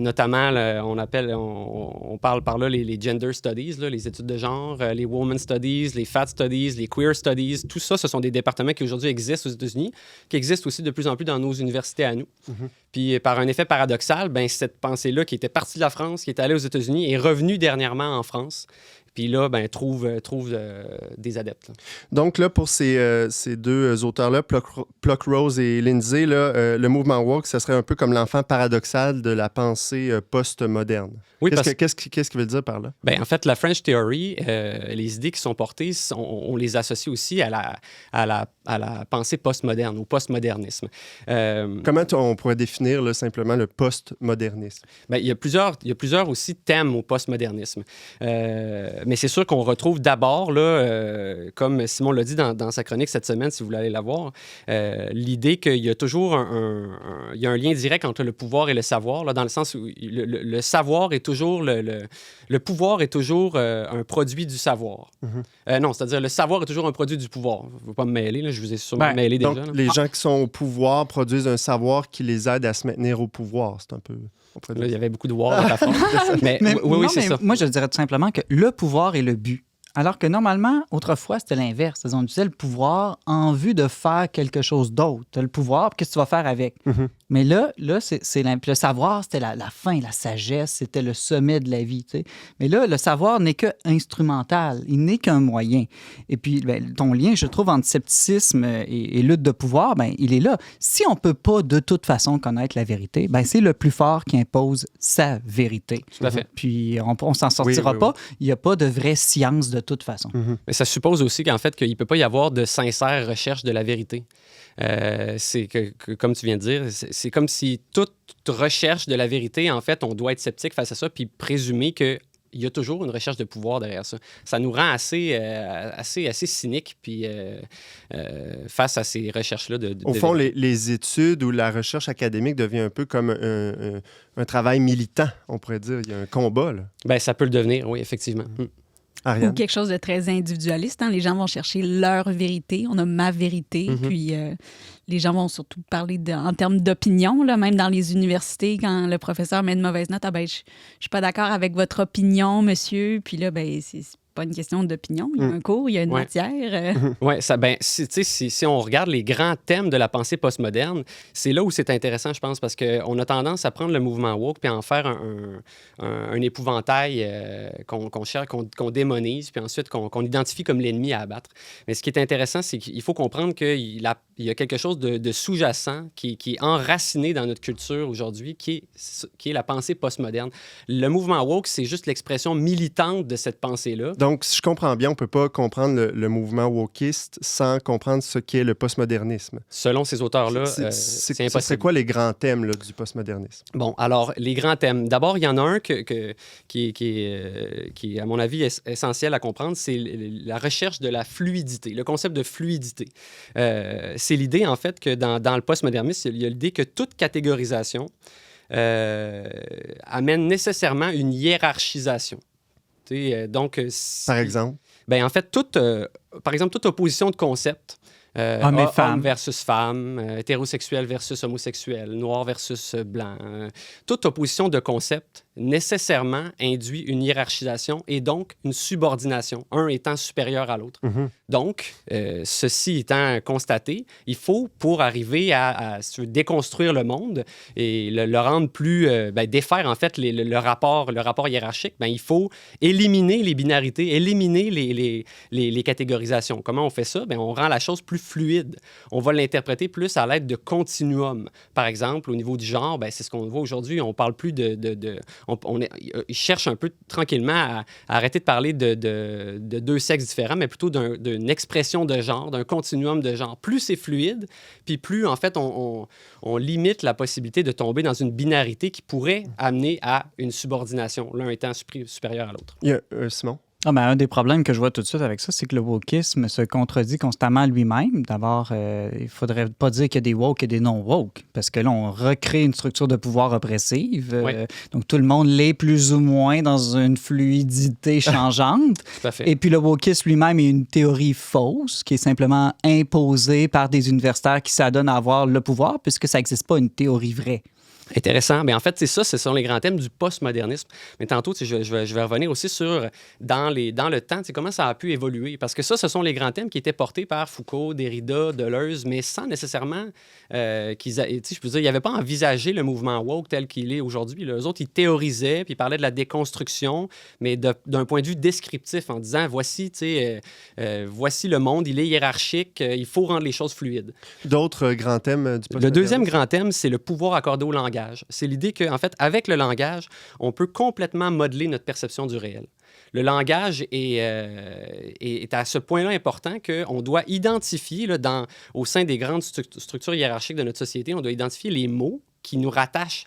Notamment, on parle par là les gender studies, là, les études de genre, les woman studies, les fat studies, les queer studies, tout ça, ce sont des départements qui aujourd'hui existent aux États-Unis, qui existent aussi de plus en plus dans nos universités à nous. Puis par un effet paradoxal, cette pensée-là qui était partie de la France, qui est allée aux États-Unis, est revenue dernièrement en France. Puis là, trouve des adeptes. Là. Donc là, pour ces deux auteurs-là, Pluckrose et Lindsay, là, le mouvement woke, ça serait un peu comme l'enfant paradoxal de la pensée post-moderne. Oui, Qu'est-ce qu'il veut dire par là? En fait, la French Theory, les idées qui sont portées, on les associe aussi à la pensée post-moderne, au post-modernisme. Comment on pourrait définir là, simplement le post-modernisme? Il y a plusieurs aussi thèmes au post-modernisme. Mais c'est sûr qu'on retrouve d'abord, là, comme Simon l'a dit dans sa chronique cette semaine, si vous voulez aller la voir, l'idée qu'il y a toujours un lien direct entre le pouvoir et le savoir, là, dans le sens où le savoir est toujours... Le pouvoir est toujours un produit du savoir. Non, c'est-à-dire le savoir est toujours un produit du pouvoir. Il ne faut pas me mêler, là, je vous ai sûrement mêlé déjà. Donc, les gens qui sont au pouvoir produisent un savoir qui les aide à se maintenir au pouvoir. C'est un peu... Là, il y avait beaucoup de « war » dans ta phrase. mais oui, c'est ça. Moi, je dirais tout simplement que le pouvoir est le but. Alors que normalement, autrefois, c'était l'inverse. C'est-à-dire, on utilisait le pouvoir en vue de faire quelque chose d'autre. Tu as le pouvoir, puis qu'est-ce que tu vas faire avec? Mais là le savoir, c'était la fin, la sagesse, c'était le sommet de la vie. Tu sais. Mais là, le savoir n'est que instrumental. Il n'est qu'un moyen. Et puis, ben, ton lien, je trouve, entre scepticisme et lutte de pouvoir, ben, il est là. Si on ne peut pas de toute façon connaître la vérité, ben, c'est le plus fort qui impose sa vérité. Tout à fait. Puis, on ne s'en sortira pas. Il n'y a pas de vraie science de toute façon. Mais ça suppose aussi qu'en fait, qu'il ne peut pas y avoir de sincère recherche de la vérité. C'est que, comme tu viens de dire, c'est comme si toute recherche de la vérité, en fait, on doit être sceptique face à ça, puis présumer qu'il y a toujours une recherche de pouvoir derrière ça. Ça nous rend assez cyniques, puis face à ces recherches-là. Au fond, les études ou la recherche académique devient un peu comme un travail militant, on pourrait dire. Il y a un combat, là. Ben, ça peut le devenir, oui, effectivement. Ariane? Ou quelque chose de très individualiste. Hein? Les gens vont chercher leur vérité. On a ma vérité. Puis les gens vont surtout parler en termes d'opinion, là, même dans les universités, quand le professeur met une mauvaise note. Ah ben, je suis pas d'accord avec votre opinion, monsieur. Puis là, ben, c'est pas une question d'opinion. Il y a un cours, il y a une matière. Oui, si on regarde les grands thèmes de la pensée postmoderne, c'est là où c'est intéressant, je pense, parce qu'on a tendance à prendre le mouvement woke puis à en faire un épouvantail qu'on démonise, puis ensuite qu'on identifie comme l'ennemi à abattre. Mais ce qui est intéressant, c'est qu'il faut comprendre qu'il y a quelque chose de sous-jacent qui est enraciné dans notre culture aujourd'hui, qui est la pensée postmoderne. Le mouvement woke, c'est juste l'expression militante de cette pensée-là. Donc, si je comprends bien, on ne peut pas comprendre le mouvement wokiste sans comprendre ce qu'est le postmodernisme. Selon ces auteurs-là, c'est impossible. C'est quoi les grands thèmes là, du postmodernisme? Bon, alors, les grands thèmes. D'abord, il y en a un qui est, à mon avis, essentiel à comprendre, c'est la recherche de la fluidité, le concept de fluidité. C'est l'idée, en fait, que dans le postmodernisme, il y a l'idée que toute catégorisation amène nécessairement une hiérarchisation. Donc, par exemple? Ben, en fait, toute opposition de concepts, homme versus femme, hétérosexuel versus homosexuel, noir versus blanc, toute opposition de concepts nécessairement induit une hiérarchisation et donc une subordination, un étant supérieur à l'autre. Donc, ceci étant constaté, il faut, pour arriver à déconstruire le monde et le rendre plus... défaire, en fait, le rapport hiérarchique, il faut éliminer les binarités, éliminer les catégorisations. Comment on fait ça? On rend la chose plus fluide. On va l'interpréter plus à l'aide de continuums. Par exemple, au niveau du genre, c'est ce qu'on voit aujourd'hui. On parle plus ils cherchent un peu tranquillement à arrêter de parler de deux sexes différents, mais plutôt d'une expression de genre, d'un continuum de genre. Plus c'est fluide, puis plus, en fait, on limite la possibilité de tomber dans une binarité qui pourrait amener à une subordination, l'un étant supérieur à l'autre. Il y a Simon? Un des problèmes que je vois tout de suite avec ça, c'est que le wokisme se contredit constamment lui-même. D'abord, il ne faudrait pas dire qu'il y a des woke et des non-woke, parce que là, on recrée une structure de pouvoir oppressive. Donc, tout le monde l'est plus ou moins dans une fluidité changeante. Tout à fait. Et puis, le wokisme lui-même est une théorie fausse qui est simplement imposée par des universitaires qui s'adonnent à avoir le pouvoir, puisque ça n'existe pas une théorie vraie. Intéressant. En fait, c'est ça, ce sont les grands thèmes du postmodernisme. Mais tantôt, je vais revenir aussi sur, dans le temps, comment ça a pu évoluer. Parce que ça, ce sont les grands thèmes qui étaient portés par Foucault, Derrida, Deleuze, mais sans nécessairement je peux dire, ils n'avaient pas envisagé le mouvement woke tel qu'il est aujourd'hui. Eux autres, ils théorisaient, puis ils parlaient de la déconstruction, mais d'un point de vue descriptif, en disant, voici le monde, il est hiérarchique, il faut rendre les choses fluides. D'autres grands thèmes du postmodernisme? Le deuxième grand thème, c'est le pouvoir accordé au langage. C'est l'idée qu'en fait, avec le langage, on peut complètement modeler notre perception du réel. Le langage est à ce point-là important qu'on doit identifier, au sein des grandes structures hiérarchiques de notre société, on doit identifier les mots qui nous rattachent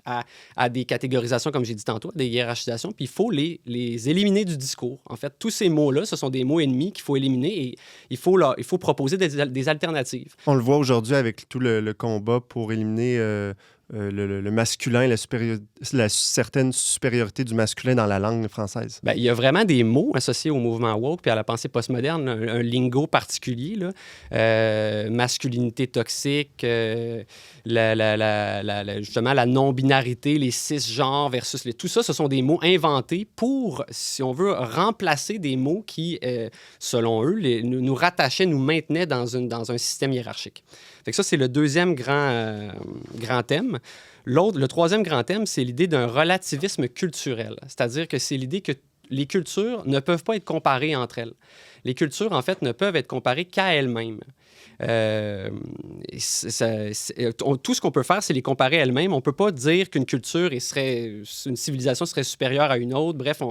à des catégorisations, comme j'ai dit tantôt, des hiérarchisations, puis il faut les éliminer du discours. En fait, tous ces mots-là, ce sont des mots ennemis qu'il faut éliminer et il faut proposer des alternatives. On le voit aujourd'hui avec tout le combat pour éliminer le masculin, la certaine supériorité du masculin dans la langue française? Bien, il y a vraiment des mots associés au mouvement woke puis à la pensée postmoderne, un lingo particulier, là. Masculinité toxique, justement la non-binarité, les cisgenres versus tout ça, ce sont des mots inventés pour, si on veut, remplacer des mots qui, selon eux, nous rattachaient, nous maintenaient dans un système hiérarchique. Fait que ça, c'est le deuxième grand thème. Le troisième grand thème, c'est l'idée d'un relativisme culturel. C'est-à-dire que c'est l'idée que les cultures ne peuvent pas être comparées entre elles. Les cultures, en fait, ne peuvent être comparées qu'à elles-mêmes. Tout ce qu'on peut faire, c'est les comparer elles-mêmes. On ne peut pas dire qu'une culture une civilisation serait supérieure à une autre. Bref,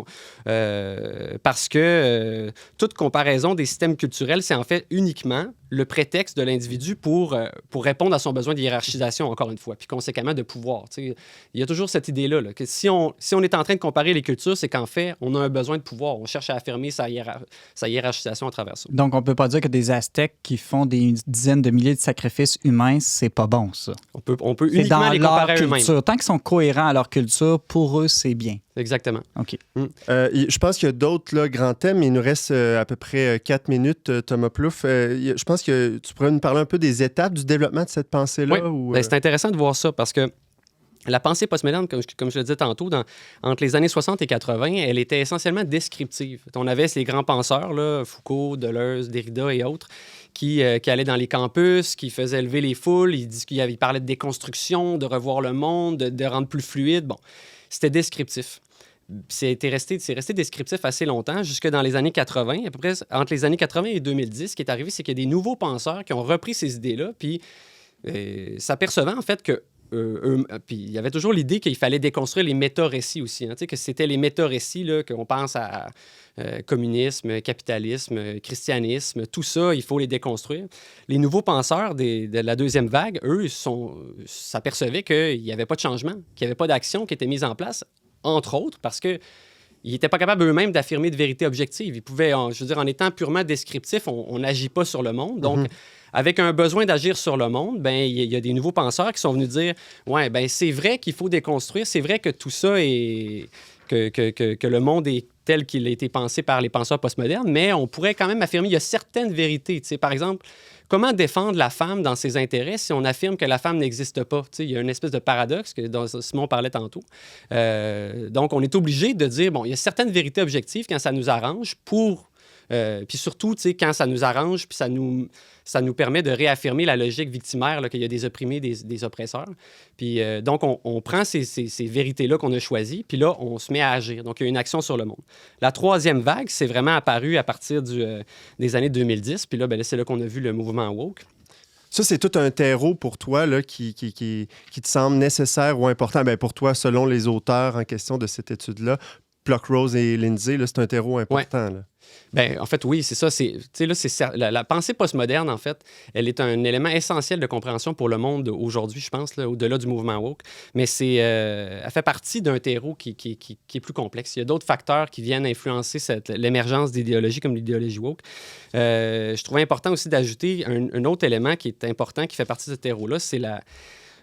parce que toute comparaison des systèmes culturels, c'est en fait uniquement le prétexte de l'individu pour répondre à son besoin de hiérarchisation, encore une fois, puis conséquemment de pouvoir. Il y a toujours cette idée-là, là, que si on est en train de comparer les cultures, c'est qu'en fait, on a un besoin de pouvoir. On cherche à affirmer sa hiérarchisation à travers ça. Donc, on peut pas dire que des Aztèques qui font des dizaines de milliers de sacrifices humains, c'est pas bon, ça. On peut C'est uniquement dans les leur comparer à culture. eux-mêmes. Tant qu'ils sont cohérents à leur culture, pour eux, c'est bien. Exactement. OK. Je pense qu'il y a d'autres là, grands thèmes. Il nous reste à peu près 4 minutes, Thomas Plouffe. Je pense que tu pourrais nous parler un peu des étapes du développement de cette pensée-là. Oui. Ou, Ben, c'est intéressant de voir ça parce que la pensée postmoderne, comme je le disais tantôt, entre les années 60 et 80, elle était essentiellement descriptive. On avait ces grands penseurs, là, Foucault, Deleuze, Derrida et autres, qui allaient dans les campus, qui faisaient lever les foules, ils parlaient de déconstruction, de revoir le monde, de rendre plus fluide. Bon, c'était descriptif. C'est resté descriptif assez longtemps, jusque dans les années 80. À peu près entre les années 80 et 2010, ce qui est arrivé, c'est qu'il y a des nouveaux penseurs qui ont repris ces idées-là, puis s'apercevant en fait que puis il y avait toujours l'idée qu'il fallait déconstruire les méta-récits aussi, hein, que c'était les méta-récits, là, qu'on pense à communisme, capitalisme, christianisme, tout ça, il faut les déconstruire. Les nouveaux penseurs de la deuxième vague, eux, s'apercevaient qu'il n'y avait pas de changement, qu'il n'y avait pas d'action qui était mise en place, entre autres parce que ils n'étaient pas capables eux-mêmes d'affirmer de vérité objective. Ils pouvaient, je veux dire, en étant purement descriptif, on n'agit pas sur le monde. Donc, avec un besoin d'agir sur le monde, ben il y a des nouveaux penseurs qui sont venus dire « Ouais, ben c'est vrai qu'il faut déconstruire, c'est vrai que tout ça est... que le monde est tel qu'il a été pensé par les penseurs postmodernes, mais on pourrait quand même affirmer qu'il y a certaines vérités. Tu sais, par exemple, comment défendre la femme dans ses intérêts si on affirme que la femme n'existe pas? Tu sais, il y a une espèce de paradoxe dont Simon parlait tantôt. Donc, on est obligé de dire, bon, il y a certaines vérités objectives quand ça nous arrange puis surtout, tu sais, quand ça nous arrange, puis ça nous permet de réaffirmer la logique victimaire, là, qu'il y a des opprimés, des oppresseurs. Puis donc, on prend ces vérités-là qu'on a choisies, puis là, on se met à agir. Donc, il y a une action sur le monde. La troisième vague, c'est vraiment apparu à partir des années 2010, puis là, ben, c'est là qu'on a vu le mouvement woke. Ça, c'est tout un terreau pour toi là, qui te semble nécessaire ou important. Bien, pour toi, selon les auteurs en question de cette étude-là, Pluckrose et Lindsay, là, c'est un terreau important. Ouais. Bien, en fait, oui, c'est ça. La pensée postmoderne, en fait, elle est un élément essentiel de compréhension pour le monde aujourd'hui, je pense, là, au-delà du mouvement woke. Mais elle fait partie d'un terreau qui est plus complexe. Il y a d'autres facteurs qui viennent influencer l'émergence d'idéologies comme l'idéologie woke. Je trouvais important aussi d'ajouter un autre élément qui est important, qui fait partie de ce terreau-là, c'est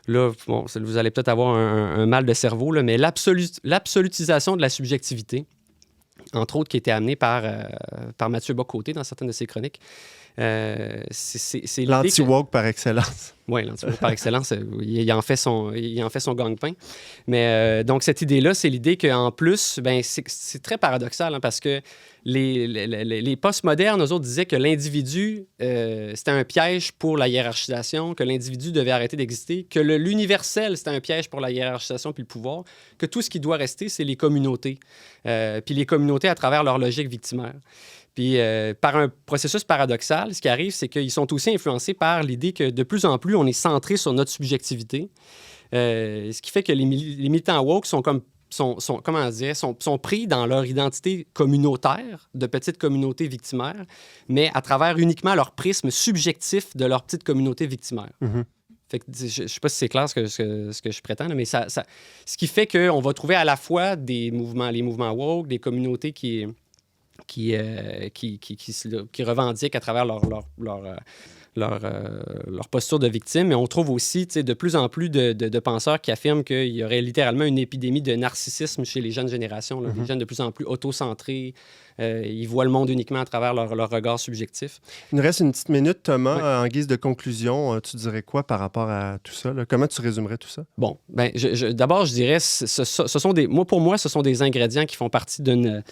Là, bon, vous allez peut-être avoir un mal de cerveau, là, mais l'absolutisation de la subjectivité, entre autres, qui a été amenée par Mathieu Bock-Côté dans certaines de ses chroniques. C'est l'anti-woke par excellence. Oui, l'anti-woke par excellence. Il en fait son gagne-pain. Mais donc, cette idée-là, c'est l'idée qu'en plus, ben, c'est très paradoxal, hein, parce que les postmodernes, eux autres, disaient que l'individu, c'était un piège pour la hiérarchisation, que l'individu devait arrêter d'exister, que l'universel, c'était un piège pour la hiérarchisation puis le pouvoir, que tout ce qui doit rester, c'est les communautés. Puis les communautés à travers leur logique victimaire. Puis, par un processus paradoxal, ce qui arrive, c'est qu'ils sont aussi influencés par l'idée que de plus en plus, on est centré sur notre subjectivité. Ce qui fait que les militants woke sont pris dans leur identité communautaire, de petites communautés victimaires, mais à travers uniquement leur prisme subjectif de leur petite communauté victimaire. Mm-hmm. Fait que, je ne sais pas si c'est clair ce que je prétends, mais ce qui fait qu'on va trouver à la fois les mouvements woke, des communautés qui revendiquent à travers leur posture de victime. Mais on trouve aussi de plus en plus de penseurs qui affirment qu'il y aurait littéralement une épidémie de narcissisme chez les jeunes générations, là, des jeunes de plus en plus auto-centrés. Ils voient le monde uniquement à travers leur regard subjectif. Il nous reste une petite minute, Thomas. Oui. En guise de conclusion, tu dirais quoi par rapport à tout ça? Là? Comment tu résumerais tout ça? Bon, d'abord, je dirais, pour moi, ce sont des ingrédients qui font partie d'une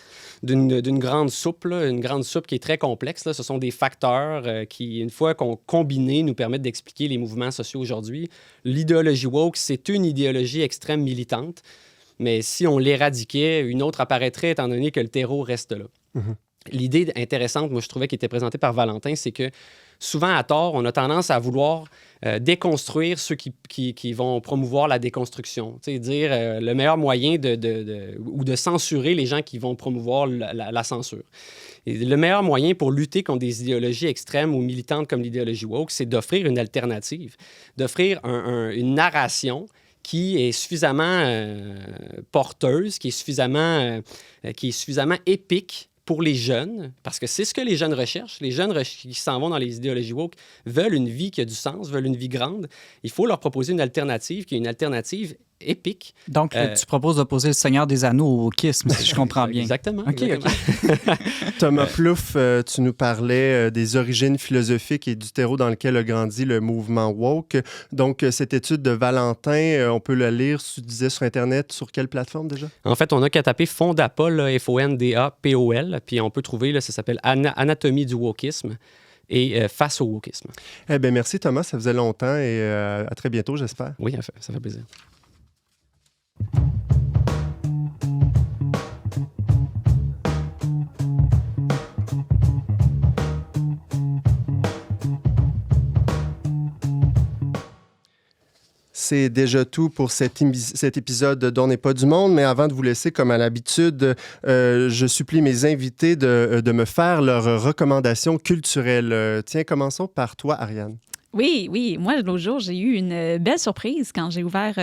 grande soupe, là, une grande soupe qui est très complexe. Là. Ce sont des facteurs qui, une fois combinés, nous permettent d'expliquer les mouvements sociaux aujourd'hui. L'idéologie woke, c'est une idéologie extrême militante, mais si on l'éradiquait, une autre apparaîtrait étant donné que le terreau reste là. L'idée intéressante, moi, je trouvais, qui était présentée par Valentin, c'est que souvent, à tort, on a tendance à vouloir déconstruire ceux qui vont promouvoir la déconstruction. Dire le meilleur moyen ou de censurer les gens qui vont promouvoir la censure. Et le meilleur moyen pour lutter contre des idéologies extrêmes ou militantes comme l'idéologie woke, c'est d'offrir une alternative, d'offrir une narration qui est suffisamment porteuse, qui est suffisamment épique pour les jeunes, parce que c'est ce que les jeunes recherchent. Les jeunes qui s'en vont dans les idéologies woke veulent une vie qui a du sens, veulent une vie grande. Il faut leur proposer une alternative qui est une alternative épique. Donc, tu proposes d'opposer le Seigneur des Anneaux au wokisme, si je comprends bien. Exactement. OK. Thomas Plouffe, tu nous parlais des origines philosophiques et du terreau dans lequel a grandi le mouvement woke. Donc, cette étude de Valentin, on peut la lire, tu disais, sur Internet, sur quelle plateforme déjà? En fait, on a qu'à taper Fondapol, là, Fondapol, puis on peut trouver, là, ça s'appelle Anatomie du wokisme et Face au wokisme. Eh bien, merci Thomas, ça faisait longtemps et à très bientôt, j'espère. Oui, ça fait plaisir. C'est déjà tout pour cet épisode d'On n'est pas du monde, mais avant de vous laisser, comme à l'habitude, je supplie mes invités de me faire leurs recommandations culturelles. Tiens, commençons par toi, Ariane. Oui. Moi, l'autre jour, j'ai eu une belle surprise quand j'ai ouvert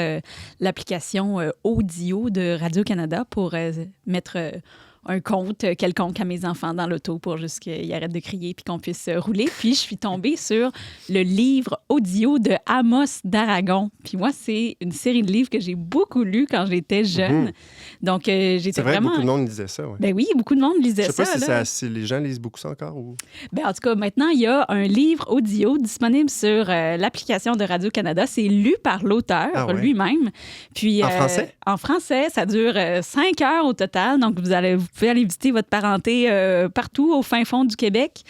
l'application audio de Radio-Canada pour mettre un conte quelconque à mes enfants dans l'auto pour juste qu'ils arrêtent de crier puis qu'on puisse rouler. Puis, je suis tombée sur le livre audio de Amos d'Aragon. Puis moi, c'est une série de livres que j'ai beaucoup lu quand j'étais jeune. Donc, j'étais C'est vrai vraiment... que beaucoup de monde lisait ça, oui. Ben oui, beaucoup de monde lisait ça. Je sais pas si les gens lisent beaucoup ça encore ou... Ben, en tout cas, maintenant, il y a un livre audio disponible sur l'application de Radio-Canada. C'est lu par l'auteur lui-même. Puis, en français? En français, ça dure 5 heures au total. Donc, vous pouvez aller visiter votre parenté partout au fin fond du Québec.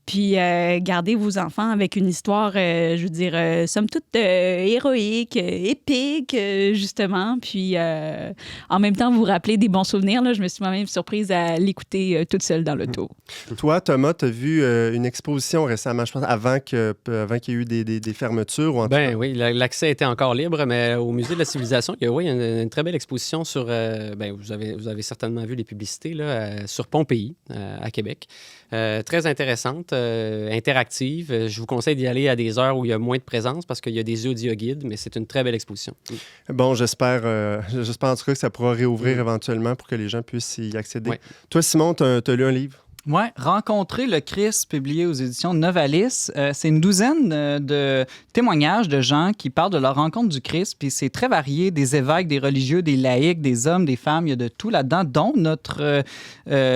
Puis garder vos enfants avec une histoire, je veux dire, somme toute héroïque, épique, justement. Puis en même temps, vous rappeler des bons souvenirs. Là, je me suis moi-même surprise à l'écouter toute seule dans l'auto. Toi, Thomas, tu as vu une exposition récemment, je pense, avant qu'il y ait eu des fermetures? Ou Oui, l'accès était encore libre, mais au Musée de la Civilisation, il y a une très belle exposition sur... vous avez certainement vu les publicités là, sur Pompéi, à Québec. Très intéressante, interactive. Je vous conseille d'y aller à des heures où il y a moins de présence parce qu'il y a des audio-guides, mais c'est une très belle exposition. Bon, j'espère en tout cas que ça pourra réouvrir éventuellement pour que les gens puissent y accéder. Ouais. Toi, Simon, tu as lu un livre? Oui, Rencontrer le Christ, publié aux éditions Novalis. C'est une douzaine de témoignages de gens qui parlent de leur rencontre du Christ, puis c'est très varié, des évêques, des religieux, des laïcs, des hommes, des femmes, il y a de tout là-dedans, dont notre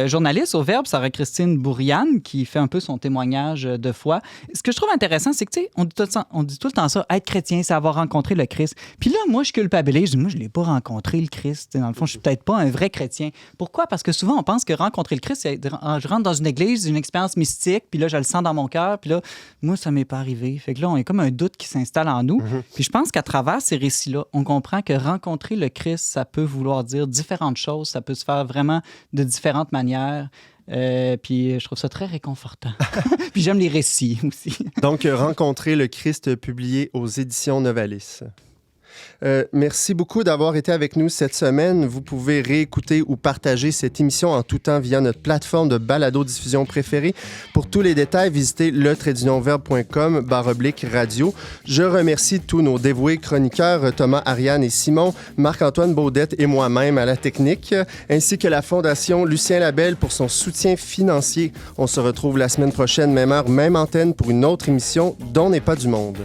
journaliste au Verbe, Sarah-Christine Bourriane, qui fait un peu son témoignage de foi. Ce que je trouve intéressant, c'est que, tu sais, on dit tout le temps ça, être chrétien, c'est avoir rencontré le Christ. Puis là, moi, je culpabilise, je dis, moi, je ne l'ai pas rencontré, le Christ. Dans le fond, je ne suis peut-être pas un vrai chrétien. Pourquoi? Parce que souvent, on pense que rencontrer le Christ, c'est dans une église, une expérience mystique, puis là, je le sens dans mon cœur, puis là, moi, ça m'est pas arrivé. Fait que là, on est comme un doute qui s'installe en nous. Puis je pense qu'à travers ces récits-là, on comprend que rencontrer le Christ, ça peut vouloir dire différentes choses, ça peut se faire vraiment de différentes manières. Puis je trouve ça très réconfortant. Puis j'aime les récits aussi. Donc, Rencontrer le Christ, publié aux éditions Novalis. Merci beaucoup d'avoir été avec nous cette semaine. Vous pouvez réécouter ou partager cette émission en tout temps via notre plateforme de balado-diffusion préférée. Pour tous les détails, visitez le-verbe.com/radio. Je remercie tous nos dévoués chroniqueurs, Thomas, Ariane et Simon, Marc-Antoine Baudette et moi-même à la technique, ainsi que la Fondation Lucien Labelle pour son soutien financier. On se retrouve la semaine prochaine, même heure, même antenne, pour une autre émission dont n'est pas du monde.